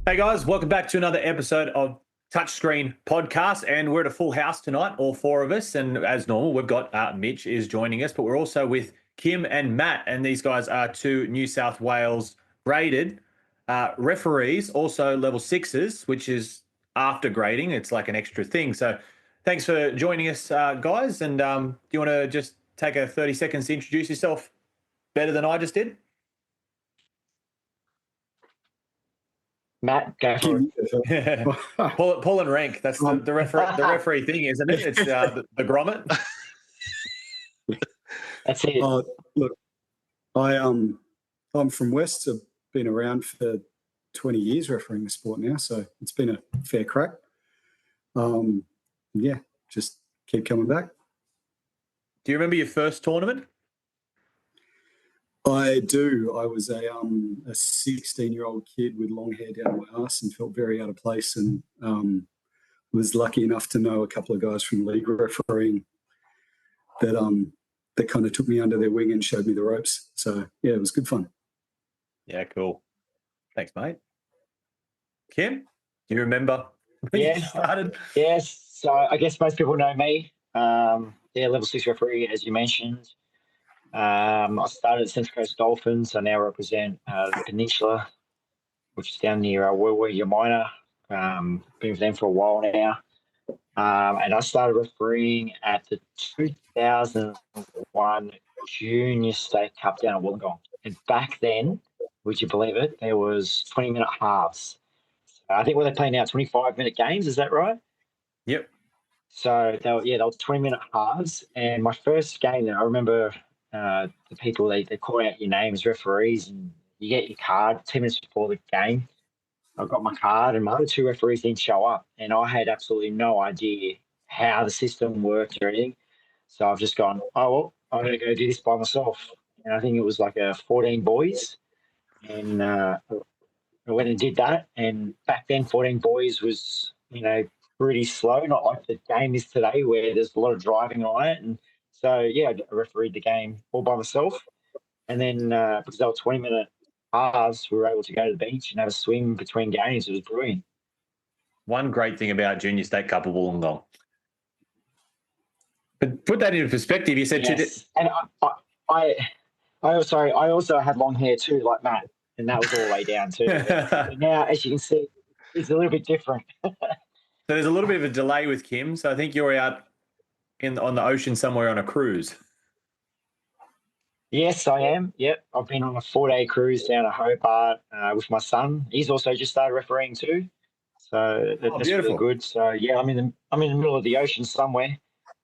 Hey guys, welcome back to another episode of Touchscreen Podcast, and we're at a full house tonight, all four of us. And as normal, we've got Mitch is joining us, but we're also with Kim and Matt, and these guys are two New South Wales graded referees, also level sixes, which is after grading. It's like an extra thing. So thanks for joining us, guys. And do you want to just take a 30 seconds to introduce yourself better than I just did? Matt, go for it. Pull and rank. That's the referee thing, isn't it? It's the grommet. That's it. Look, I'm from West. I've been around for 20 years refereeing the sport now, so it's been a fair crack. Yeah, just keep coming back. Do you remember your first tournament? I do. I was a 16-year-old kid with long hair down my ass and felt very out of place, and was lucky enough to know a couple of guys from league refereeing that kind of took me under their wing and showed me the ropes. So yeah, it was good fun. Yeah, cool. Thanks, mate. Kim, do you remember when you started? Yes. So I guess most people know me. Level 6 referee, as you mentioned. I started at Central Coast Dolphins. I now represent the Peninsula, which is down near Woolwee, Minor. Been with them for a while now. And I started refereeing at the 2001 Junior State Cup down at Wollongong. And back then, would you believe it, there was 20-minute halves. I think what they're playing now, 25-minute games. Is that right? Yep. So they were 20-minute halves. And my first game there, I remember the people, they call out your name as referees, and you get your card 10 minutes before the game. I got my card, and my other two referees didn't show up, and I had absolutely no idea how the system worked or anything. So I've just gone, I'm going to go do this by myself. And I think it was like 14 boys, and I went and did that. And back then, 14 boys was, pretty slow, not like the game is today where there's a lot of driving on it. And so, I refereed the game all by myself. And then because they were 20-minute halves, we were able to go to the beach and have a swim between games. It was brilliant. One great thing about Junior State Cup of Wollongong. But put that into perspective. You said and I also had long hair too, like Matt, and that was all the way down too. But now, as you can see, it's a little bit different. So there's a little bit of a delay with Kim. So I think you're out on the ocean somewhere on a cruise. Yes, I am. Yep, I've been on a 4-day cruise down to Hobart with my son. He's also just started refereeing too, so that's really good. So yeah, I'm in the middle of the ocean somewhere.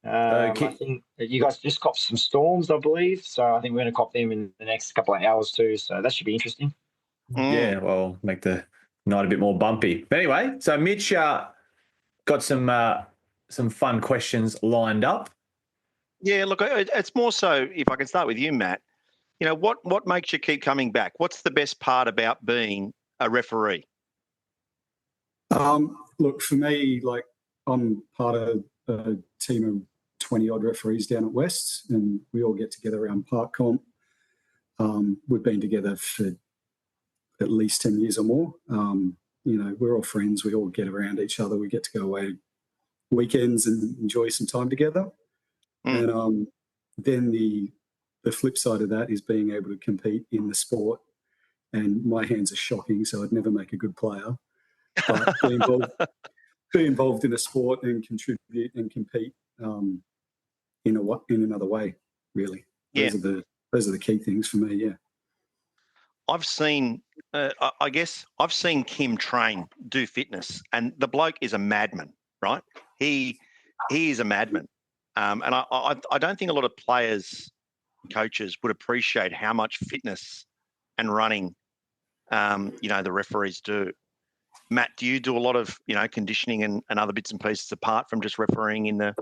I think that you guys just copped some storms, I believe. So I think we're going to cop them in the next couple of hours too. So that should be interesting. Yeah, well, make the night a bit more bumpy. But anyway, so Mitch got some fun questions lined up. Yeah, look, it's more so, if I can start with you, Matt, what makes you keep coming back? What's the best part about being a referee? Look, for me, I'm part of a team of 20-odd referees down at West, and we all get together around Park Comp. We've been together for at least 10 years or more. We're all friends. We all get around each other. We get to go away weekends and enjoy some time together. And then the flip side of that is being able to compete in the sport. And my hands are shocking, so I'd never make a good player. But be involved in a sport and contribute and compete in another way, really. Yeah. Those are the key things for me, yeah. I've seen, I've seen Kim train, do fitness, and the bloke is a madman, right? He is a madman. And I don't think a lot of players, coaches would appreciate how much fitness and running, the referees do. Matt, do you do a lot of, conditioning and other bits and pieces apart from just refereeing in the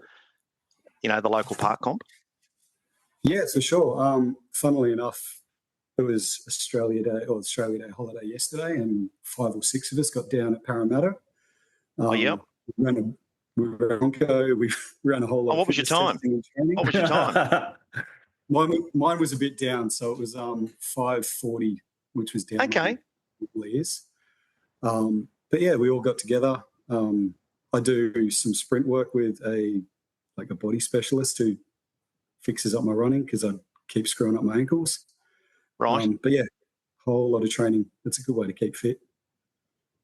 local park comp? Yeah, for sure. Funnily enough, it was Australia Day holiday yesterday, and 5 or 6 of us got down at Parramatta. Yeah. We ran a whole lot. What was your time? What was your time? Mine was a bit down, so it was 5:40, which was down. Okay. Years. But yeah, we all got together. I do some sprint work with a body specialist who fixes up my running because I keep screwing up my ankles. Right. But yeah, whole lot of training. It's a good way to keep fit.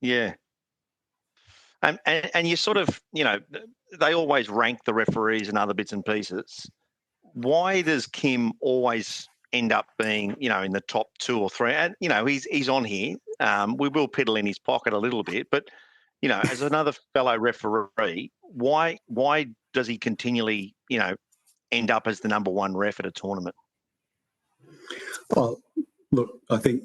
Yeah. And you sort of, they always rank the referees and other bits and pieces. Why does Kim always end up being, in the top 2 or 3? And, he's on here. We will piddle in his pocket a little bit, but, as another fellow referee, why does he continually, end up as the number 1 ref at a tournament? Well, look, I think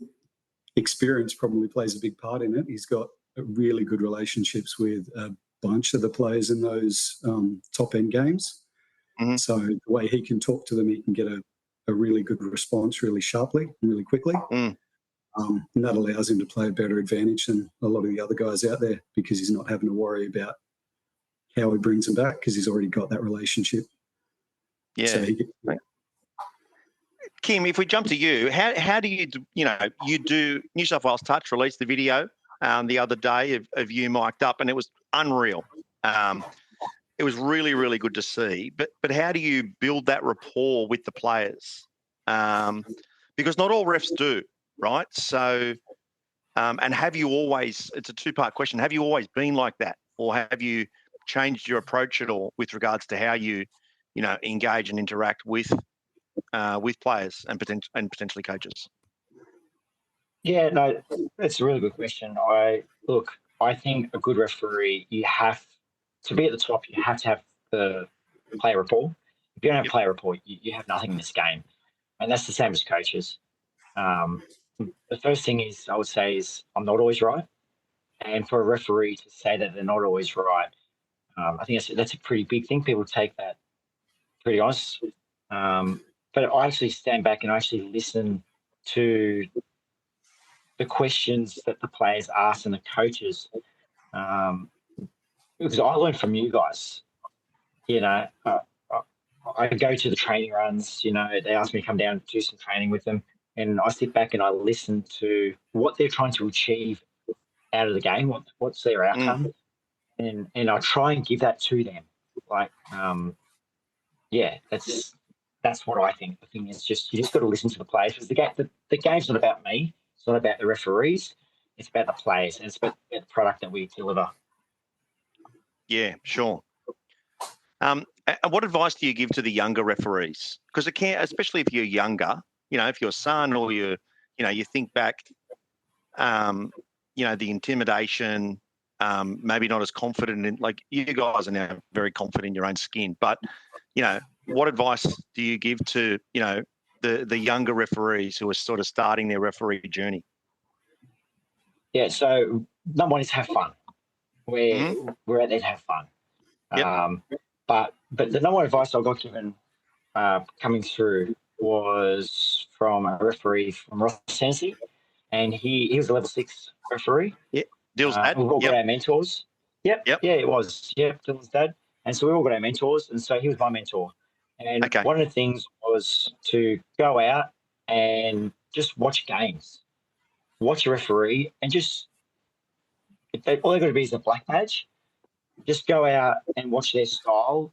experience probably plays a big part in it. He's got really good relationships with a bunch of the players in those top-end games. Mm-hmm. So the way he can talk to them, he can get a really good response really sharply and really quickly. Mm. And that allows him to play a better advantage than a lot of the other guys out there because he's not having to worry about how he brings them back because he's already got that relationship. Yeah. So Kim, if we jump to you, how do you, you do New South Wales Touch released the video the other day of you mic'd up, and it was unreal. It was really, really good to see. But how do you build that rapport with the players? Because not all refs do, right? So, and have you always? It's a 2-part question. Have you always been like that, or have you changed your approach at all with regards to how you, engage and interact with players and potentially coaches? Yeah, no, that's a really good question. I think a good referee, you have to be at the top. You have to have the player rapport. If you don't have player rapport, you have nothing in this game, and that's the same as coaches. The first thing I would say is I'm not always right, and for a referee to say that they're not always right, I think that's a pretty big thing. People take that pretty honest, but I actually stand back and I actually listen to the questions that the players ask and the coaches, because I learn from you guys. I go to the training runs. They ask me to come down and do some training with them, and I sit back and I listen to what they're trying to achieve out of the game. What's their outcome, and I try and give that to them. That's what I think. The thing is you just got to listen to the players because the game's not about me. It's not about the referees. It's about the players, and it's about the product that we deliver. Yeah, sure. And what advice do you give to the younger referees? Because it can, especially if you're younger, if you're a son or you think back, the intimidation, maybe not as confident in, like you guys are now very confident in your own skin, but, what advice do you give to, the younger referees who are sort of starting their referee journey? Yeah, so number one is have fun. We're out there to have fun. Yep. But the number one advice I got given coming through was from a referee from Ross, Tennessee, and he was a level 6 referee. Yeah, Dill's dad. We all got our mentors. Yep. Yeah, it was. Yep, Dill's dad. And so we all got our mentors, and so he was my mentor. And one of the things was to go out and just watch games, watch a referee, and just all they got to be is a black badge. Just go out and watch their style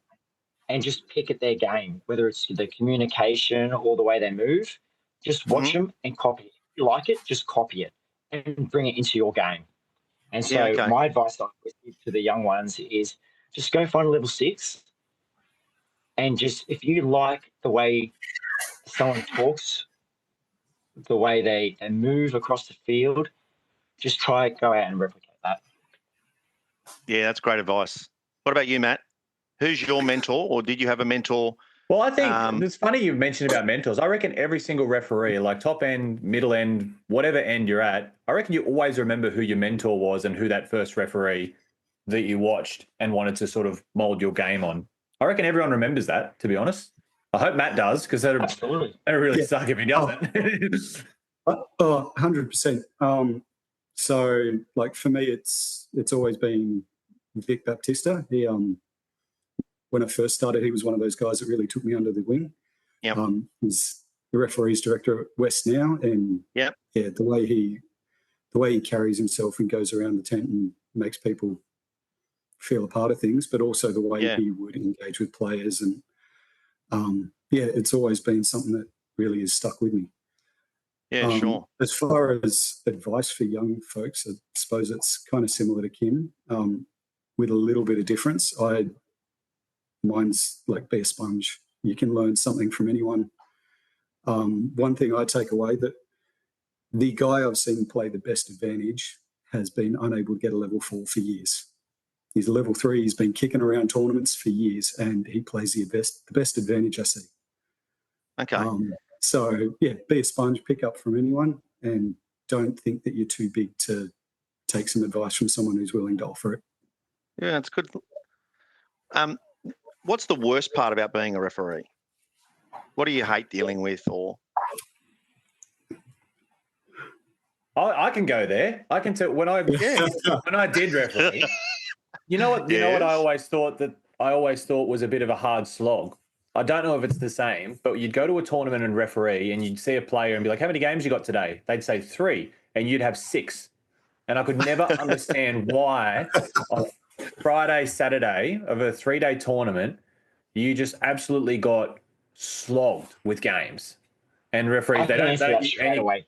and just pick at their game, whether it's the communication or the way they move. Just watch them and copy it. If you like it, just copy it and bring it into your game. And so my advice I would give to the young ones is just go find a level 6 and just, if you like the way someone talks, the way they move across the field, just go out and replicate that. Yeah, that's great advice. What about you, Matt? Who's your mentor, or did you have a mentor? Well, I think it's funny you mentioned about mentors. I reckon every single referee, like top end, middle end, whatever end you're at, I reckon you always remember who your mentor was and who that first referee that you watched and wanted to sort of mold your game on. I reckon everyone remembers that, to be honest. I hope Matt does, because that'd really suck if he doesn't. 100%. So, like, for me, it's always been Vic Baptista. He, when I first started, he was one of those guys that really took me under the wing. He's the referees director at West now, and the way he the way he carries himself and goes around the tent and makes people feel a part of things, but also the way he would engage with players. And, it's always been something that really has stuck with me. Yeah, sure. As far as advice for young folks, I suppose it's kind of similar to Kim, with a little bit of difference. Mine's like be a sponge. You can learn something from anyone. One thing I take away, that the guy I've seen play the best advantage has been unable to get a level 4 for years. He's a level 3. He's been kicking around tournaments for years, and he plays the best advantage I see. Okay. So, be a sponge, pick up from anyone, and don't think that you're too big to take some advice from someone who's willing to offer it. Yeah, that's good. What's the worst part about being a referee? What do you hate dealing with? Or I can go there. I can tell when I did referee. You know what? You know what I always thought was a bit of a hard slog. I don't know if it's the same, but you'd go to a tournament and referee, and you'd see a player and be like, "How many games you got today?" They'd say 3, and you'd have 6. And I could never understand why on Friday, Saturday of a 3-day tournament, you just absolutely got slogged with games. And referees, they don't answer that straight away.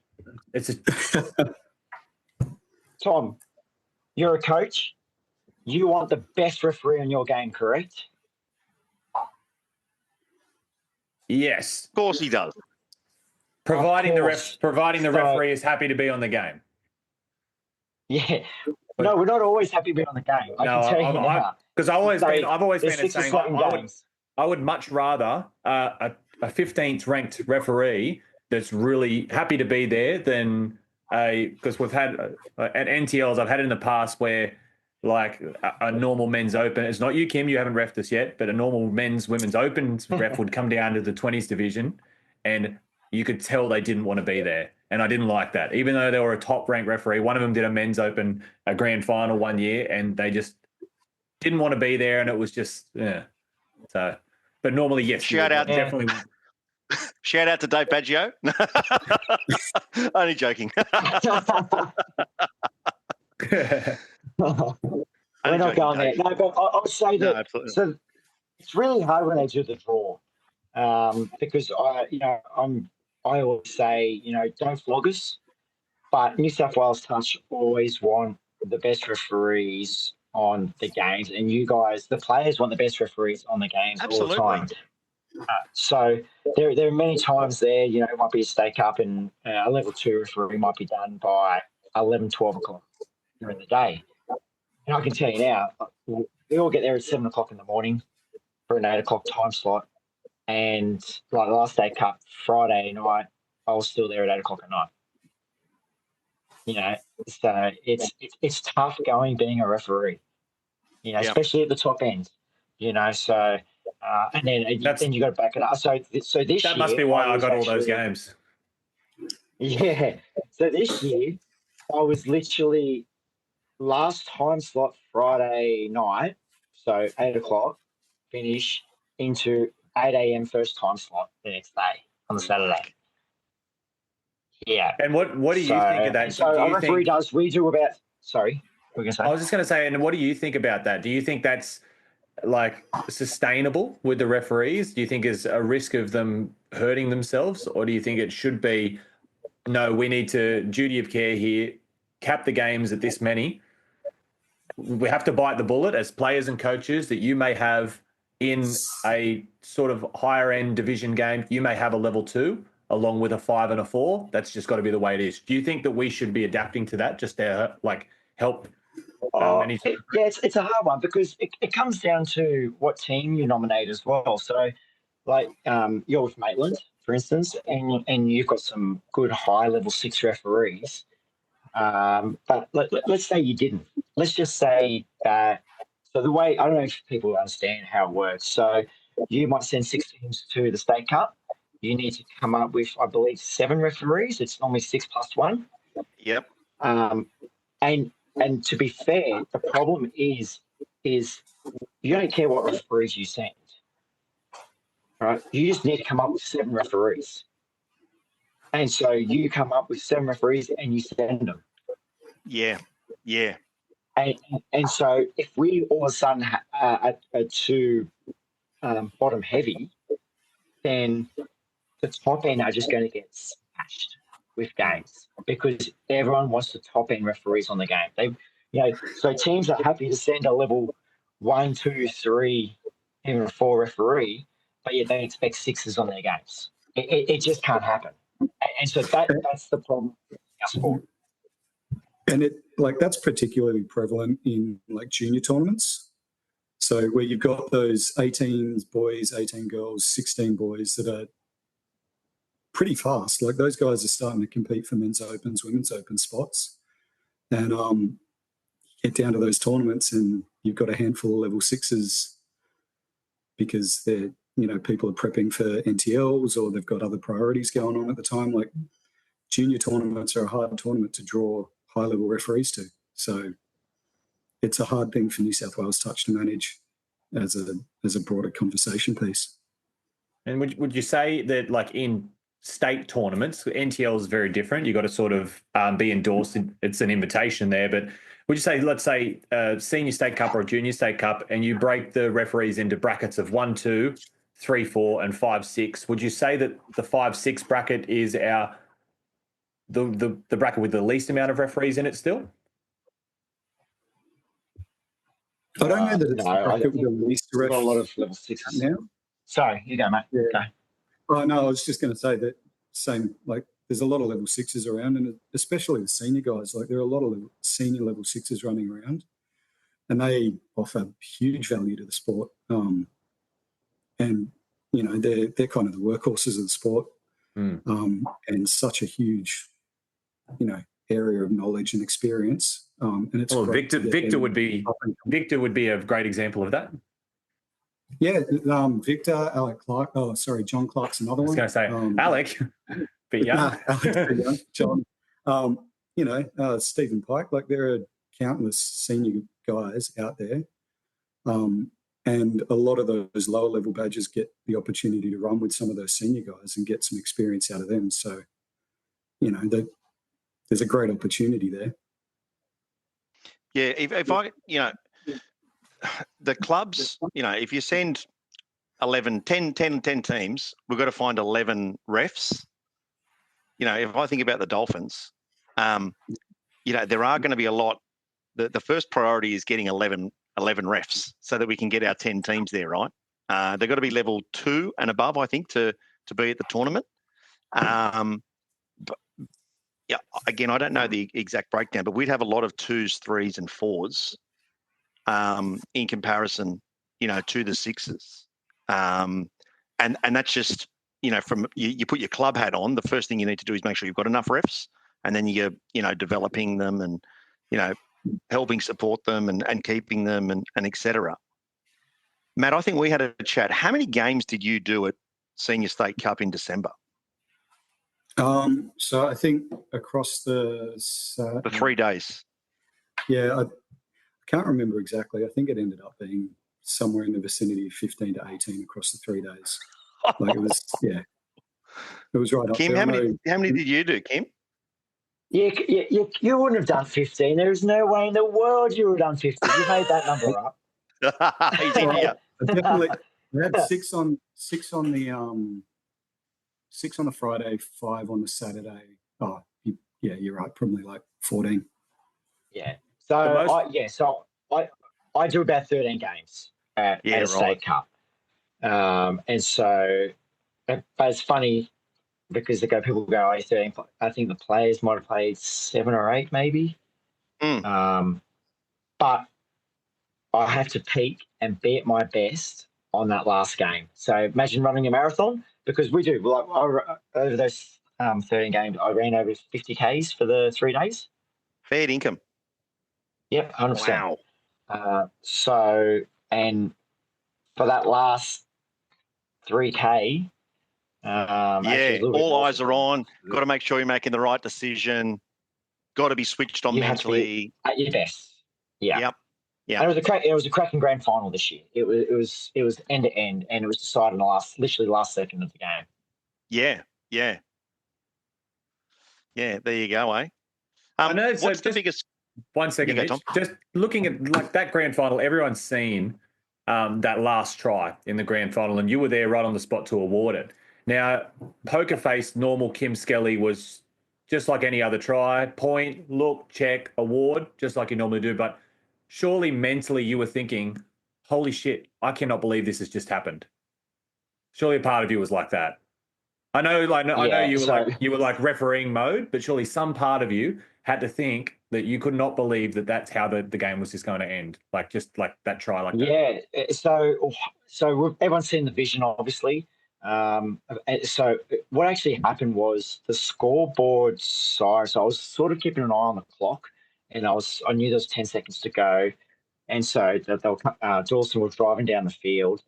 It's Tom, you're a coach. You want the best referee in your game, correct? Yes. Of course he does. Providing the referee is happy to be on the game. Yeah. No, we're not always happy to be on the game. I can tell you now. Because I've always been saying I would much rather a 15th ranked referee that's really happy to be there than because we've had at NTLs, I've had it in the past where like a normal men's open. It's not you, Kim, you haven't reffed this yet, but a normal women's open ref would come down to the 20s division, and you could tell they didn't want to be there. And I didn't like that. Even though they were a top-ranked referee, one of them did a men's open, a grand final one year, and they just didn't want to be there, and it was just, So, but normally, yes. Shout out to Dave Baggio. Only joking. We're not going there. No, but I would say that. So it's really hard when they do the draw, because I always say, don't flog us, but New South Wales Touch always want the best referees on the games, and you guys, the players, want the best referees on the games all the time. So there are many times there, it might be a stake up, and a level 2 referee might be done by 11, 12 o'clock during the day. And I can tell you now, we all get there at 7 o'clock in the morning for an 8 o'clock time slot. And like the last day cup, Friday night, I was still there at 8 o'clock at night. So it's tough being a referee, especially at the top end, so and then you got to back it up. So this that must be why I got all those games. Yeah. So this year I was literally last time slot Friday night, so 8 o'clock, finish into 8 a.m. first time slot the next day on the Saturday. Yeah. And what do you think of that? So a referee does, we do about, sorry, what were you going to say? I was just going to say, and what do you think about that? Do you think that's like sustainable with the referees? Do you think there's a risk of them hurting themselves, or do you think it should be, no, we need to, duty of care here, cap the games at this many? We have to bite the bullet as players and coaches that you may have in a sort of higher end division game. You may have a level 2 along with a 5 and a 4. That's just got to be the way it is. Do you think that we should be adapting to that just to help? It's a hard one because it comes down to what team you nominate as well. So you're with Maitland, for instance, and you've got some good high level 6 referees. But let's say you didn't. Let's just say that. So the way, I don't know if people understand how it works. So you might send 6 teams to the State Cup. You need to come up with, I believe, 7 referees. It's normally 6 plus 1. Yep. And to be fair, the problem is you don't care what referees you send. Right? You just need to come up with 7 referees. And so you come up with 7 referees and you send them. Yeah. And so if we all of a sudden are too bottom heavy, then the top end are just going to get smashed with games because everyone wants the top end referees on the game. So teams are happy to send a level 1, 2, 3, even a 4 referee, but yet they expect 6s on their games. It just can't happen. And so that's the problem in our sport. And that's particularly prevalent in like junior tournaments. So where you've got those 18 boys, 18 girls, 16 boys that are pretty fast. Like those guys are starting to compete for men's opens, women's open spots. And get down to those tournaments and you've got a handful of level 6s because they're, people are prepping for NTLs or they've got other priorities going on at the time. Like junior tournaments are a hard tournament to draw high-level referees to. So it's a hard thing for New South Wales Touch to manage as a broader conversation piece. And would you say that like in state tournaments, NTL is very different. You've got to sort of be endorsed. It's an invitation there. But would you say, let's say senior state cup or a junior state cup, and you break the referees into brackets of 1, 2, 3, 4, and 5, 6. Would you say that the 5, 6 bracket is the bracket with the least amount of referees in it still? I don't know that it's the bracket with the least referees. Got a lot of level 6s now. Sorry, you go, mate. Yeah. Go. Oh, no, I was just going to say that there's a lot of level 6s around, and especially the senior guys. Like there are a lot of senior level 6s running around, and they offer huge value to the sport. And they're kind of the workhorses of the sport, and such a huge, area of knowledge and experience. And it's Victor would be a great example of that. Yeah, Victor, John Clark's another one. I was going to say Alec, but yeah, Alex, John. Stephen Pike. Like there are countless senior guys out there, and a lot of those lower level badges get the opportunity to run with some of those senior guys and get some experience out of them. So, there's a great opportunity there. Yeah, if I, the clubs, if you send 10 teams, we've got to find 11 refs. If I think about the Dolphins, there are going to be a lot. The first priority is getting 11 refs so that we can get our 10 teams there, right? They've got to be level 2 and above, I think, to be at the tournament. But yeah, again, I don't know the exact breakdown, but we'd have a lot of 2s, 3s, and 4s in comparison, to the 6s. And that's just, from you put your club hat on, the first thing you need to do is make sure you've got enough refs, and then you're, developing them and, helping support them and keeping them and et cetera. Matt, I think we had a chat. How many games did you do at Senior State Cup in December? So I think across the 3 days. Yeah, I can't remember exactly. I think it ended up being somewhere in the vicinity of 15 to 18 across the 3 days. Like it was, yeah, it was right up Kim, there. how many did you do, Kim? Yeah, you wouldn't have done 15. There's no way in the world you would have done 15. You made that number up. He's in here. Definitely, we had 6 on the Friday, 5 on the Saturday. Oh, yeah, you're right. Probably like 14. Yeah. So I do about 13 games at a state cup, and so but it's funny because people go, "Oh, 13." I think the players might have played 7 or 8, maybe. But I have to peak and be at my best on that last game. So imagine running a marathon, because we do. Like over those 13 games, I ran over 50 Ks for the 3 days. Fair income. Yep, 100%. Wow. And for that last 3K, all eyes are on. Got to make sure you're making the right decision. Got to be switched on mentally. At your best. Yeah. Yep. Yeah. And it was a cracking grand final this year. It was end to end, and it was decided in the last second of the game. Yeah. Yeah. Yeah. There you go, eh? I know. What's the biggest? 1 second, You Mitch. go, Tom. Just looking at like that grand final, everyone's seen that last try in the grand final, and you were there right on the spot to award it. Now, poker face, normal Kim Skelly was just like any other try, point, look, check, award, just like you normally do. But surely mentally you were thinking, holy shit, I cannot believe this has just happened. Surely a part of you was like that. I know you were like refereeing mode, but surely some part of you had to think that you could not believe that that's how the game was just going to end, like just like that try like that. Yeah. So everyone's seen the vision, obviously. So what actually happened was the scoreboard siren. So I was sort of keeping an eye on the clock, and I knew there was 10 seconds to go, and so Dawson was driving down the field,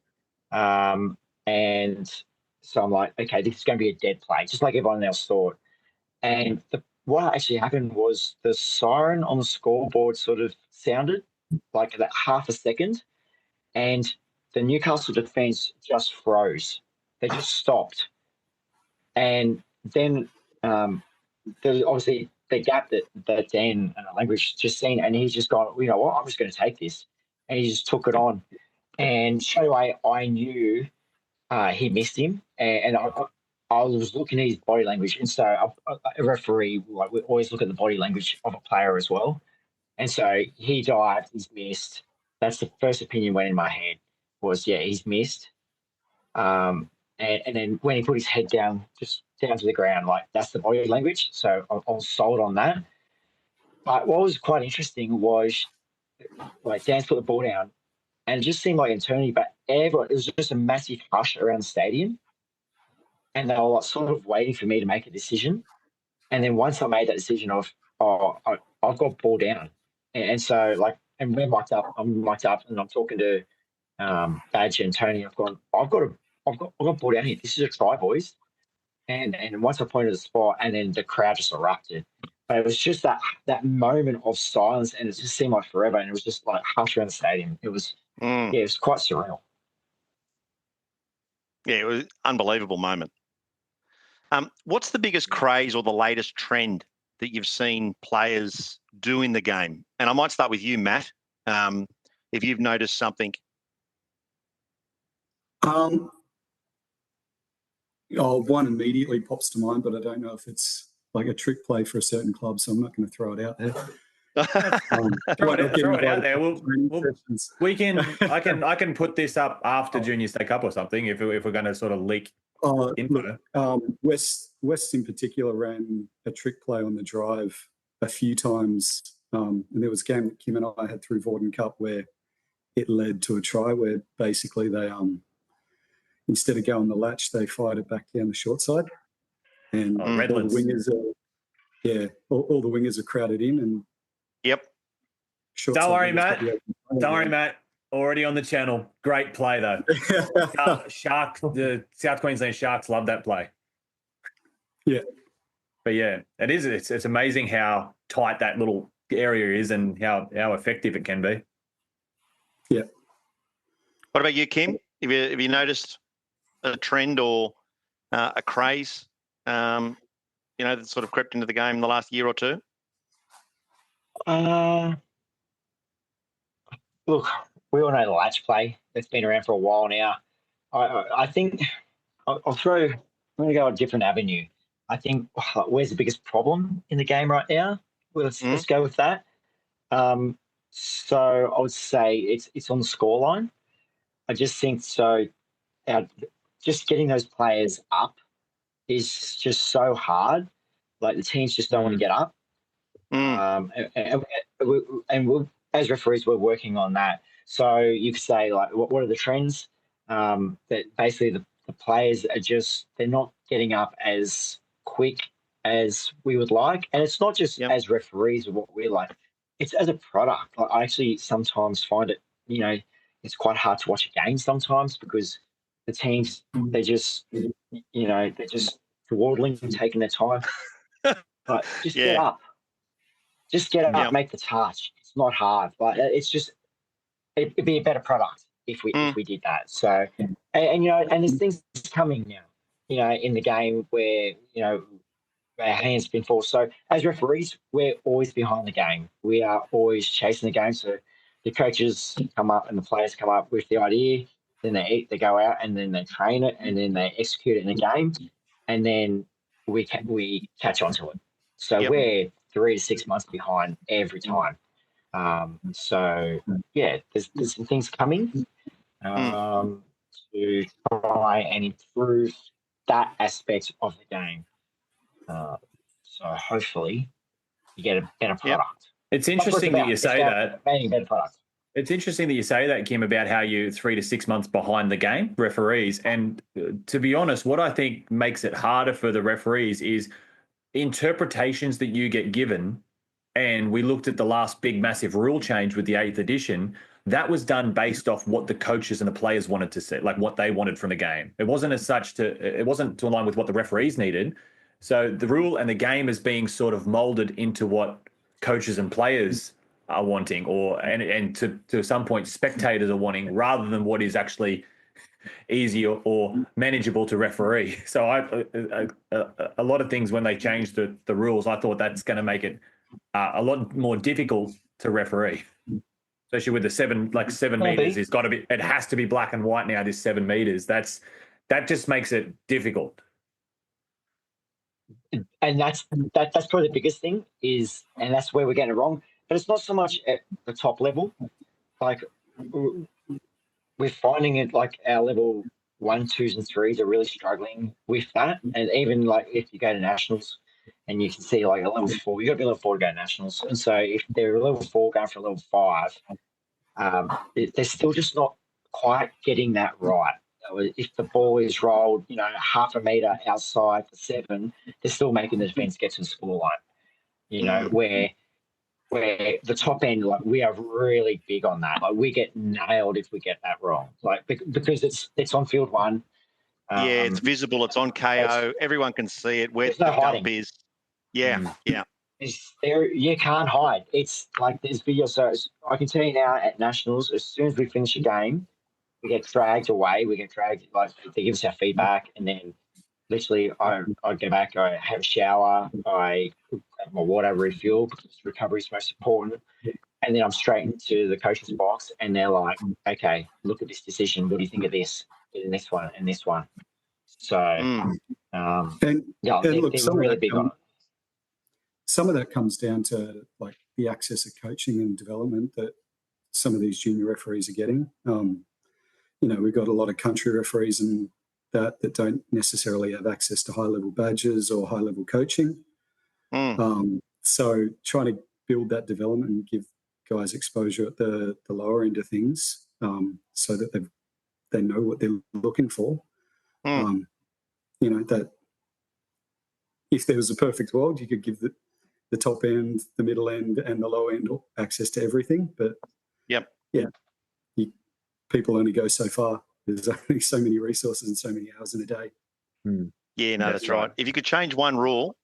and so I'm like, okay, this is going to be a dead play, just like everyone else thought. And what actually happened was the siren on the scoreboard sort of sounded like that half a second, and the Newcastle defence just froze. They just stopped. And then there's obviously the gap that Dan Language just seen, and he's just gone, you know what, I'm just going to take this. And he just took it on. And straight away, I knew he missed him. And I was looking at his body language. And so a referee, like, we always look at the body language of a player as well. And so he dived, he's missed. That's the first opinion went in my head was, yeah, he's missed. And then when he put his head down, just down to the ground, like, that's the body language. So I was sold on that. But what was quite interesting was, like, Dan's put the ball down, and it just seemed like eternity, but it was just a massive hush around the stadium. And they were like sort of waiting for me to make a decision. And then once I made that decision of, I've got ball down. And so, like, and we're mic'd up, and I'm talking to Badge and Tony. I've got ball down here. This is a try, boys. And once I pointed the spot, and then the crowd just erupted. But it was just that moment of silence, and it just seemed like forever. And it was just like hush around the stadium. It was, it was quite surreal. Yeah, it was an unbelievable moment. What's the biggest craze or the latest trend that you've seen players do in the game? And I might start with you, Matt, if you've noticed something. One immediately pops to mind, but I don't know if it's like a trick play for a certain club, so I'm not going to throw it out there. Throw it out there. I can put this up after Junior State Cup or something if we're going to sort of leak info. West in particular ran a trick play on the drive a few times, and there was a game that Kim and I had through Vorden Cup where it led to a try where basically they instead of going the latch, they fired it back down the short side, and all the wingers all the wingers are crowded in, and Don't worry, Matt. Already on the channel. Great play though. The South Queensland Sharks love that play. Yeah. But yeah, it is. It's amazing how tight that little area is and how effective it can be. Yeah. What about you, Kim? Have you noticed a trend or a craze, that sort of crept into the game in the last year or two? Look, we all know the latch play. It's been around for a while now. I think I'm going to go a different avenue. I think where's the biggest problem in the game right now? Well, let's go with that. So I would say it's on the scoreline. I just think so. Just getting those players up is just so hard. Like, the teams just don't want to get up. And we'll, as referees, we're working on that. So you could say, like, what are the trends? That basically the players they're not getting up as quick as we would like. And it's not just as referees or what we're like. It's as a product. I actually sometimes find it, it's quite hard to watch a game sometimes because the teams, they're just dawdling and taking their time. But just get up. Just get up, make the touch. It's not hard, but it's just it'd be a better product if we did that. So, and there's things coming now, in the game where our hands been forced. So as referees, we're always behind the game. We are always chasing the game. So the coaches come up and the players come up with the idea, then they go out and then they train it and then they execute it in the game, and then we catch on to it. So we're 3 to 6 months behind every time. So yeah, there's some things coming to try and improve that aspect of the game. So hopefully you get a better product. It's interesting that you say that. Better product. It's interesting that you say that, Kim, about how you're 3 to 6 months behind the game, referees. And to be honest, what I think makes it harder for the referees is interpretations that you get given. And we looked at the last big, massive rule change with the 8th edition. That was done based off what the coaches and the players wanted to see, like what they wanted from the game. It wasn't to align with what the referees needed. So the rule and the game is being sort of molded into what coaches and players are wanting, and to some point spectators are wanting, rather than what is actually easy or manageable to referee. So a lot of things, when they changed the rules, I thought that's going to make it a lot more difficult to referee, especially with the 7 meters. It's got to be. It has to be black and white now. This 7 meters. That just makes it difficult. And that's probably the biggest thing and that's where we're getting it wrong. But it's not so much at the top level. Like we're finding it like our level 1, 2s, and 3s are really struggling with that. And even like if you go to nationals and you can see like a level 4, you got to be level 4 to go to nationals. And so if they're a level 4 going for a level 5, they're still just not quite getting that right. If the ball is rolled, half a metre outside the 7, they're still making the defence get to the scoreline. Where the top end, like we are really big on that. Like we get nailed if we get that wrong. Like because it's on field 1. It's visible. It's on KO. Everyone can see it. Where the dump is. Yeah. You can't hide. It's like there's video. So I can tell you now at nationals, as soon as we finish a game, we get dragged away. Like they give us our feedback, and then literally I go back, I have a shower, I have my water, refuel, because recovery is most important, and then I'm straight into the coach's box, and they're like, okay, look at this decision. What do you think of this? And this one, and this one. So, they're really big on it. Some of that comes down to like the access of coaching and development that some of these junior referees are getting. We've got a lot of country referees and that don't necessarily have access to high-level badges or high-level coaching. So trying to build that development and give guys exposure at the lower end of things, so that they know what they're looking for. That if there was a perfect world, you could give the top end, the middle end, and the low end access to everything. But people only go so far. There's only so many resources and so many hours in a day. Yeah, no, that's right. If you could change one rule,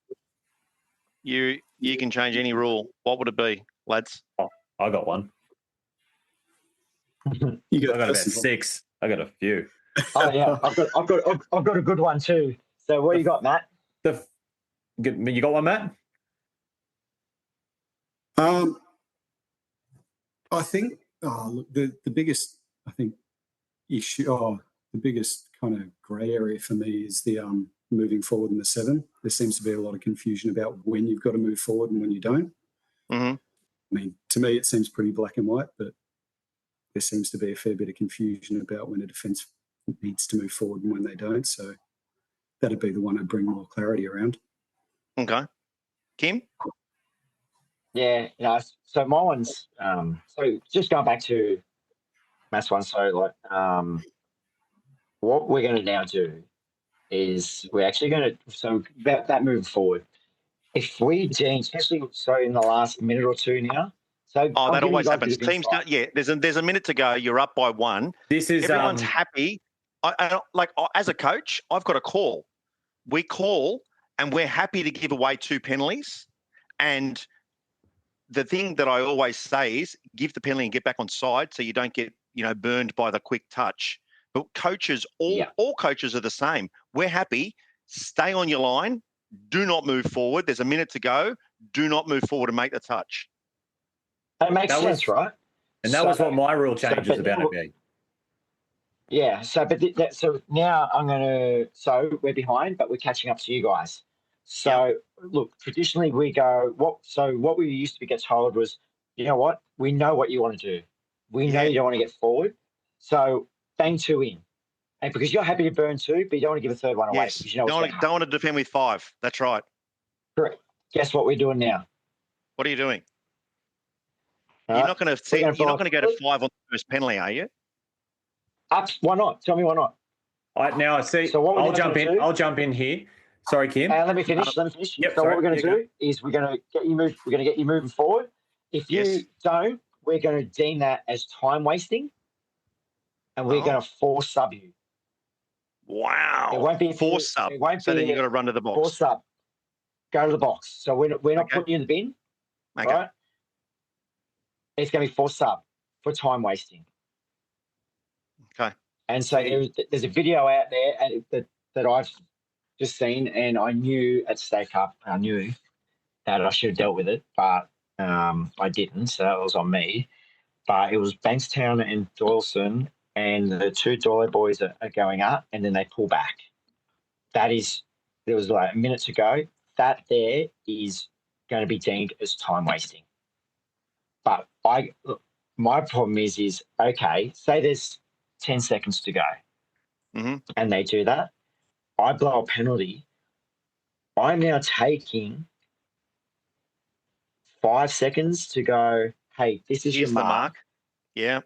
you can change any rule. What would it be, lads? Oh, I got one. I got about 6. I got a few. Oh yeah, I've got a good one too. So what you got, Matt? You got one, Matt? I think the biggest issue, the biggest kind of grey area for me is the moving forward in the 7. There seems to be a lot of confusion about when you've got to move forward and when you don't. I mean, to me, it seems pretty black and white, but there seems to be a fair bit of confusion about when a defence needs to move forward and when they don't. So that'd be the one I'd bring more clarity around. Okay. Kim? Yeah, so my one's so just going back to Matt's one. So like what we're going to now do is we're actually going to, so that moving forward, if we deem, especially so in the last minute or two now. So that always happens. Teams, there's a minute to go. You're up by 1. This is everyone's happy. As a coach, I've got a call. We call and we're happy to give away 2 penalties. And the thing that I always say is give the penalty and get back on side so you don't get burned by the quick touch. But coaches, all coaches are the same. We're happy. Stay on your line. do not move forward. There's a minute to go. Do not move forward and make the touch. That makes sense, right? And that was what my rule change was about to be. Yeah. So now so we're behind, but we're catching up to you guys. So look, traditionally we go, what we used to get told was, you know what? We know what you want to do. We know you don't want to get forward. So bang 2 in. And because you're happy to burn 2, but you don't want to give a third one away. Yes. Because you know don't want to defend with 5. That's right. Correct. Guess what we're doing now? What are you doing? You're not going to go to 5 on the first penalty, are you? Why not? Tell me why not. Now I see. So I'll jump in here. Sorry, Kim. Let me finish. Yep, so what we're going to do is we're going to get you moving forward. If you don't, we're going to deem that as time wasting, and we're going to force sub you. Wow. It won't be force sub. So then you've got to run to the box. Force sub. Go to the box. So we're not putting you in the bin. Okay. Right? It's going to be force sub for time wasting. Okay. And so there's a video out there that I've just seen, and I knew at Stake Up, I knew that I should have dealt with it, but I didn't, so that was on me. But it was Bankstown and Doyleson, and the 2 Doyle boys are going up, and then they pull back. There was like a minute to go. That there is going to be deemed as time wasting. But my problem is okay, say there's 10 seconds to go, and they do that. I blow a penalty. I'm now taking 5 seconds to go, hey, this is Here's your mark. Yeah.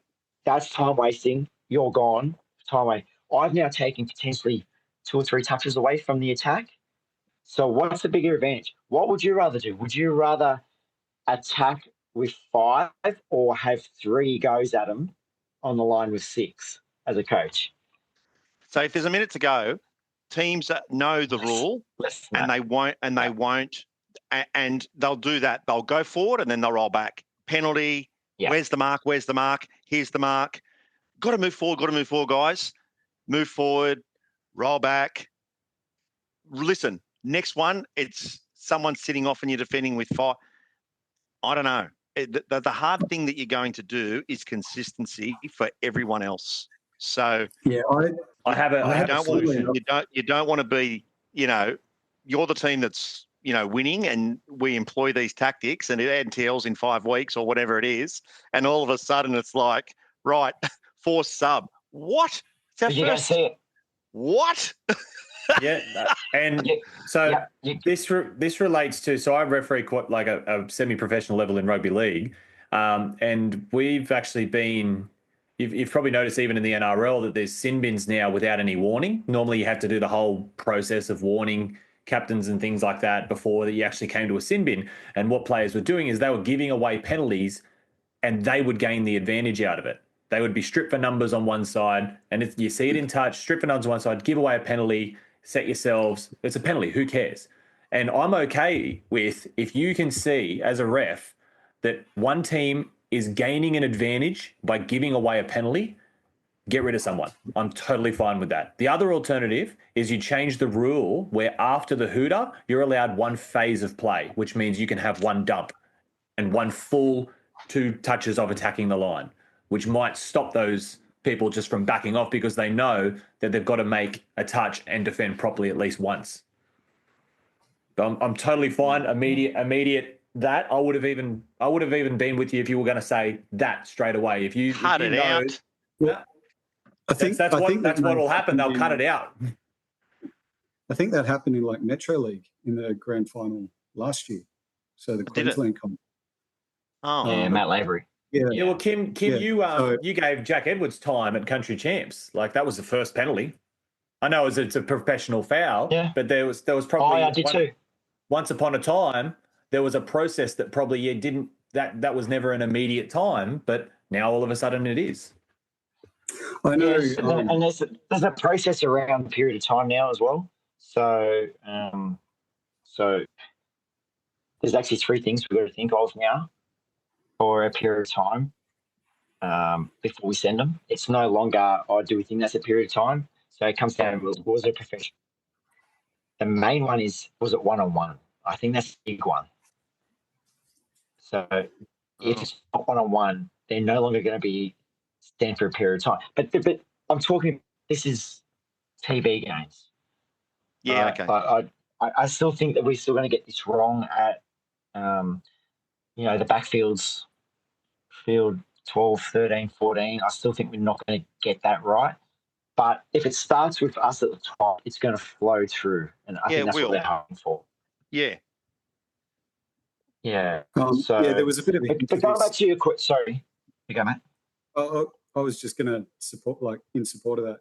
That's time wasting. You're gone. Time wasting. I've now taken potentially 2 or 3 touches away from the attack. So what's the bigger advantage? What would you rather do? Would you rather attack with 5 or have 3 goes at them on the line with 6 as a coach? So if there's a minute to go, teams know the rule and they won't, and they'll do that. They'll go forward and then they'll roll back. Penalty. Yeah. Where's the mark? Here's the mark. Got to move forward, guys. Move forward, roll back. Listen, next one, it's someone sitting off and you're defending with 5. I don't know. The hard thing that you're going to do is consistency for everyone else. So yeah, you don't want to be, you're the team that's, winning, and we employ these tactics and it NTLs in 5 weeks or whatever it is, and all of a sudden it's like, right, force sub. What? You're going to see it. What? This relates to, so I referee quite like a semi-professional level in rugby league, and we've actually been, you've probably noticed even in the NRL that there's sin bins now without any warning. Normally you have to do the whole process of warning captains and things like that before that you actually came to a sin bin. And what players were doing is they were giving away penalties and they would gain the advantage out of it. They would be stripped for numbers on one side, and you see it in touch, strip for numbers on one side, give away a penalty, set yourselves. It's a penalty. Who cares? And I'm okay with, if you can see as a ref that one team is gaining an advantage by giving away a penalty, get rid of someone. I'm totally fine with that. The other alternative is you change the rule where after the hooter, you're allowed 1 phase of play, which means you can have 1 dump and 1 full 2 touches of attacking the line, which might stop those people just from backing off because they know that they've got to make a touch and defend properly at least once. But I'm totally fine. Immediate that. I would have even been with you if you were going to say that straight away. If you cut it out. Well, I think that's what will happen. They'll cut it out. I think that happened in like Metro League in the grand final last year. So the Queensland Cup. Oh, yeah, Matt Lavery. Yeah. Well, Kim, you gave Jack Edwards time at Country Champs. Like that was the first penalty. I know it's a professional foul, but there was probably I did too. Once upon a time there was a process that probably didn't that was never an immediate time, but now all of a sudden it is. I know, yes, and there's a process around the period of time now as well. So there's actually 3 things we've got to think of now for a period of time before we send them. It's no longer, do we think that's a period of time? So it comes down to, was it professional? the main one was it 1-on-1? I think that's the big one. So if it's not 1-on-1, they're no longer going to be stand for a period of time. But I'm talking. This is TV games. Yeah, okay. I still think that we're still going to get this wrong at, the backfields, field 12, 13, 14. I still think we're not going to get that right. But if it starts with us at the top, it's going to flow through. And I think that's what they're hoping for. Yeah. Yeah. There was a bit of a... But going back to your quick... Sorry. You go, mate. I was just going to in support of that.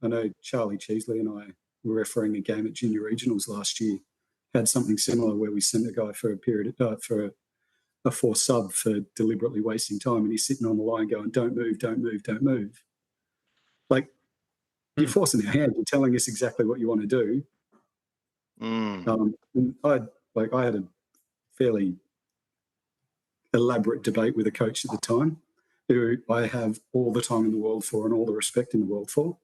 I know Charlie Cheesley and I were refereeing a game at junior regionals last year. Had something similar where we sent a guy for a period for a forced sub for deliberately wasting time, and he's sitting on the line going, "Don't move, don't move, don't move." Like you're forcing our hand. You're telling us exactly what you want to do. I had a fairly elaborate debate with a coach at the time, who I have all the time in the world for and all the respect in the world for.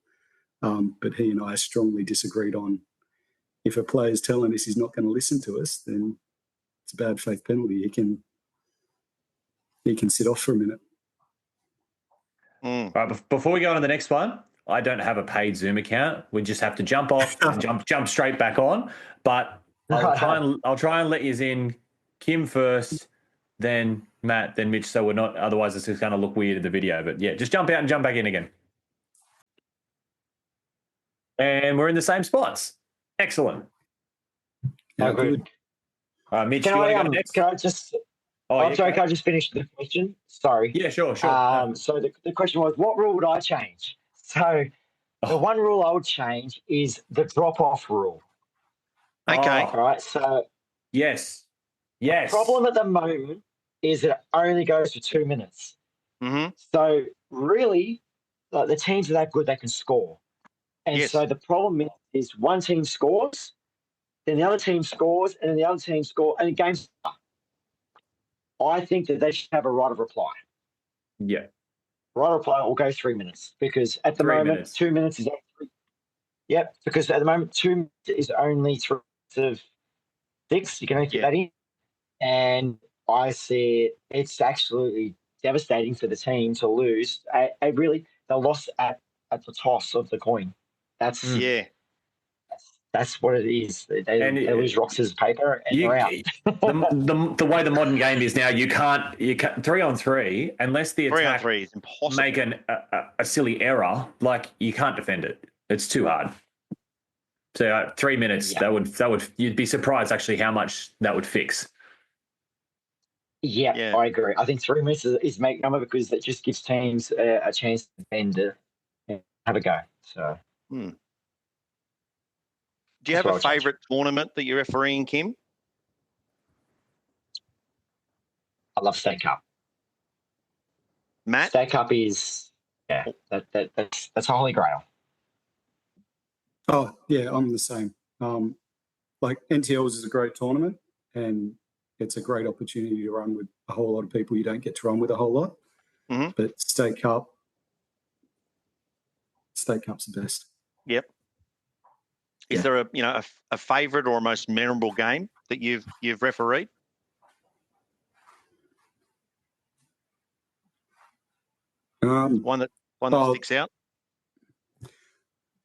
But he and I strongly disagreed on, if a player's telling us he's not going to listen to us, then it's a bad faith penalty. He can sit off for a minute. All right, before we go on to the next one, I don't have a paid Zoom account. We just have to jump off and jump straight back on. But I'll try and let you in. Kim first, then Matt, then Mitch. So we're not. Otherwise, it's just going to look weird in the video. But yeah, just jump out and jump back in again. And we're in the same spots. Excellent. Good. Mitch, can do you I, want to go next? Can I just... sorry, can I just finish the question? Sorry. Yeah, sure. So the question was, what rule would I change? So the one rule I would change is the drop-off rule. Okay. All right, so... Yes. The problem at the moment is it only goes for 2 minutes. Mm-hmm. So really, like, the teams are that good they can score. And so the problem is one team scores, then the other team scores, and then the other team scores, and the game's up. I think that they should have a right of reply. Yeah. Right of reply will go 3 minutes, because at the moment, 2 minutes is... Yep, because at the moment, 2 minutes is only 3 of 6. You can only get that in. And I see it's absolutely devastating for the team to lose. They lost at the toss of the coin. That's what it is. They lose rocks as paper and they're out. the way the modern game is now, you can't 3-on-3 unless the attack 3-on-3 is impossible. Make a silly error, like you can't defend it. It's too hard. So 3 minutes, that would you'd be surprised actually how much that would fix. Yeah, I agree. I think 3 minutes is make number, because that just gives teams a chance to defend and have a go. So, do you have a favourite tournament that you're refereeing, Kim? I love State Cup. Matt? State Cup is that's a holy grail. Oh yeah, I'm the same. Like NTLs is a great tournament, and it's a great opportunity to run with a whole lot of people you don't get to run with a whole lot. Mm-hmm. But State Cup's the best. Yep. Is there a favourite or a most memorable game that you've refereed? One that sticks out?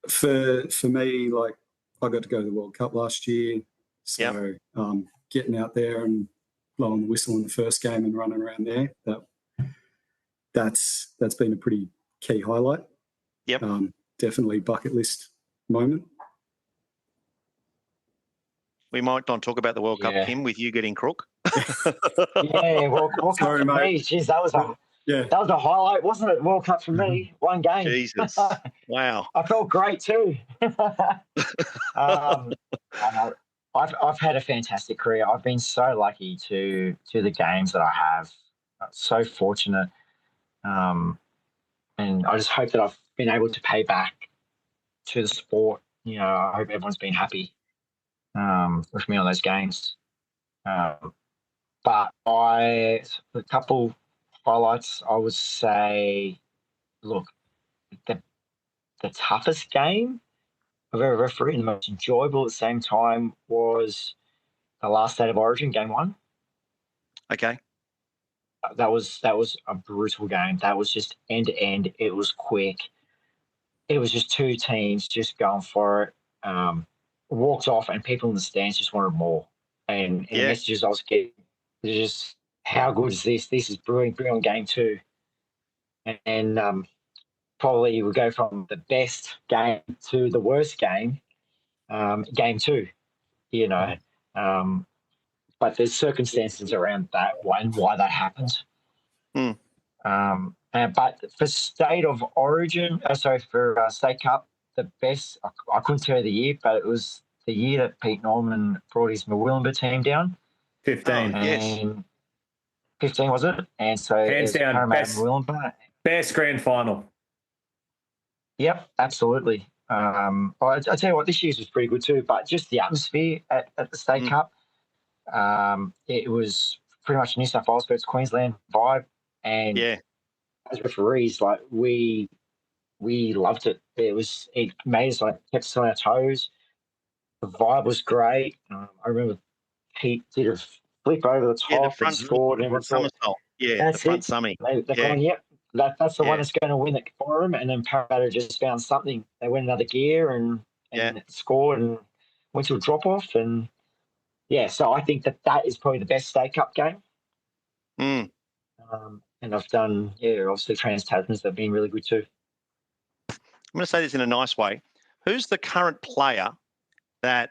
For me, like, I got to go to the World Cup last year, so getting out there and blowing the whistle in the first game and running around there, that's been a pretty key highlight. Yep. Definitely bucket list moment. We might not talk about the World Cup, Kim, with you getting crook. World Cup for me. Jeez, that was a highlight, wasn't it? World Cup for me, one game. Jesus, wow! I felt great too. I've had a fantastic career. I've been so lucky to the games that I have. So fortunate, and I just hope that I've been able to pay back to the sport. I hope everyone's been happy with me on those games. But a couple highlights, I would say, look, the toughest game I've ever refereed, and the most enjoyable at the same time was the last State of Origin, Game 1. Okay. That was a brutal game. That was just end to end. It was quick. It was just two teams just going for it. Walked off, and people in the stands just wanted more. And the messages I was getting was just, how good is this? This is brilliant, brilliant game 2. And probably you would go from the best game to the worst game, Game 2, you know. But there's circumstances around that and why that happens. But for State of Origin, for State Cup, the best, I couldn't tell you the year, but it was the year that Pete Norman brought his Murwillumbah team down. 15. Yes. 15, was it? And so hands down, Murwillumbah. best grand final. Yep, absolutely. I tell you what, this year's was pretty good too, but just the atmosphere at the State Cup, it was pretty much New South Wales versus Queensland vibe. And as referees, like we loved it. It made us kept us on our toes. The vibe was great. I remember Pete did a flip over the top and scored. And somersault. Yeah, that's the front it. summy. They're going, yep, that's the one that's going to win it for them. And then Parramatta just found something. They went another gear and scored and went to a drop off. And so I think that is probably the best State Cup game. And I've done, obviously Trans-Tasmans have been really good too. I'm going to say this in a nice way. Who's the current player that,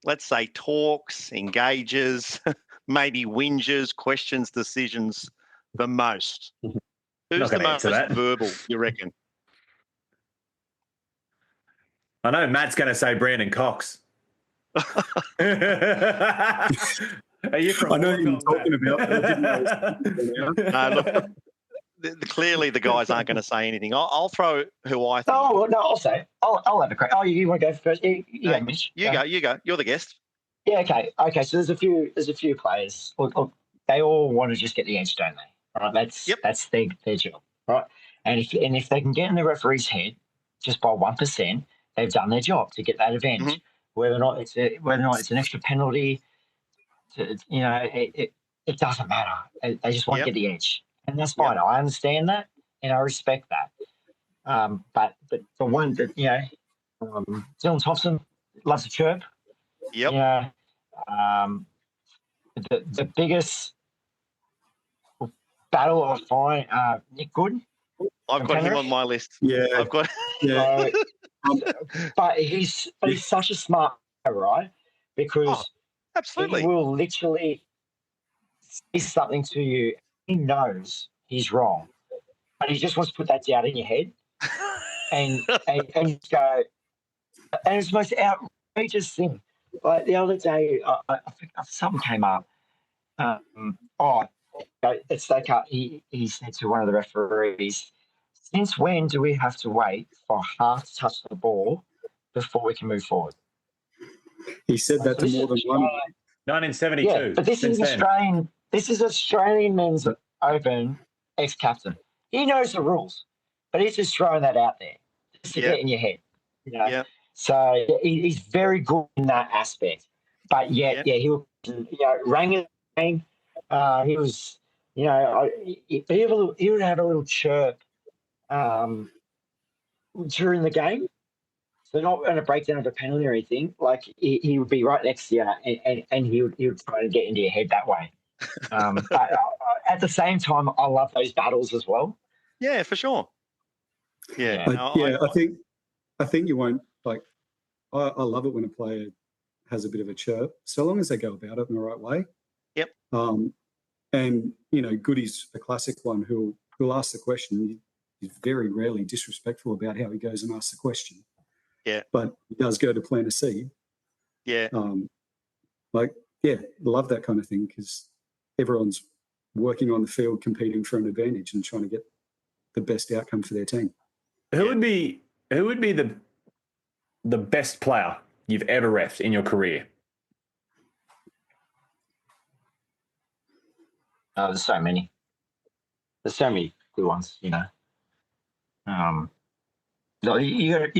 let's say, talks, engages, maybe whinges, questions decisions the most? Who's the most verbal, you reckon? I know Matt's going to say Brandon Cox. Are you from? I know you're talking about, but I didn't know. Look, clearly the guys aren't going to say anything. I'll throw who I think. Oh no, I'll say. I'll have a crack. Oh, you want to go first? Yeah, Mitch. You go. You're the guest. Yeah. Okay. So there's a few players. Look, they all want to just get the edge, don't they? Right. That's their job, right? And if they can get in the referee's head just by 1%, they've done their job to get that advantage. Whether or not it's an extra penalty, it doesn't matter. They just want to get the edge, and that's fine. I understand that, and I respect that. But the one that Dylan Thompson loves to chirp. Yep. The biggest battle I find Nick Good. I've got him on my list. Yeah, I've got. But he's such a smart guy, right? Because absolutely, he will literally say something to you. He knows he's wrong, but he just wants to put that doubt in your head, and go. And it's the most outrageous thing. Like the other day, I think something came up. It's like he said to one of the referees, "Since when do we have to wait for half to touch the ball before we can move forward?" He said that to more than one. 1972. Yeah, but this is Australian. This is Australian Men's Open ex-captain. He knows the rules, but he's just throwing that out there just to get in your head. So he's very good in that aspect. But he was, rang in the game. He was, he would have a little chirp during the game. So not on a breakdown of a penalty or anything. Like he would be right next to you, and he would try to get into your head that way. But at the same time, I love those battles as well. Yeah, for sure. Yeah, I think you won't like. I love it when a player has a bit of a chirp, so long as they go about it in the right way. Yep. And Goody's a classic one who'll ask the question. He's very rarely disrespectful about how he goes and asks the question. Yeah. But he does go to plant a seed. Yeah. Love that kind of thing because everyone's working on the field, competing for an advantage and trying to get the best outcome for their team. Who would be the best player you've ever refed in your career? There's so many. There's so many good ones, you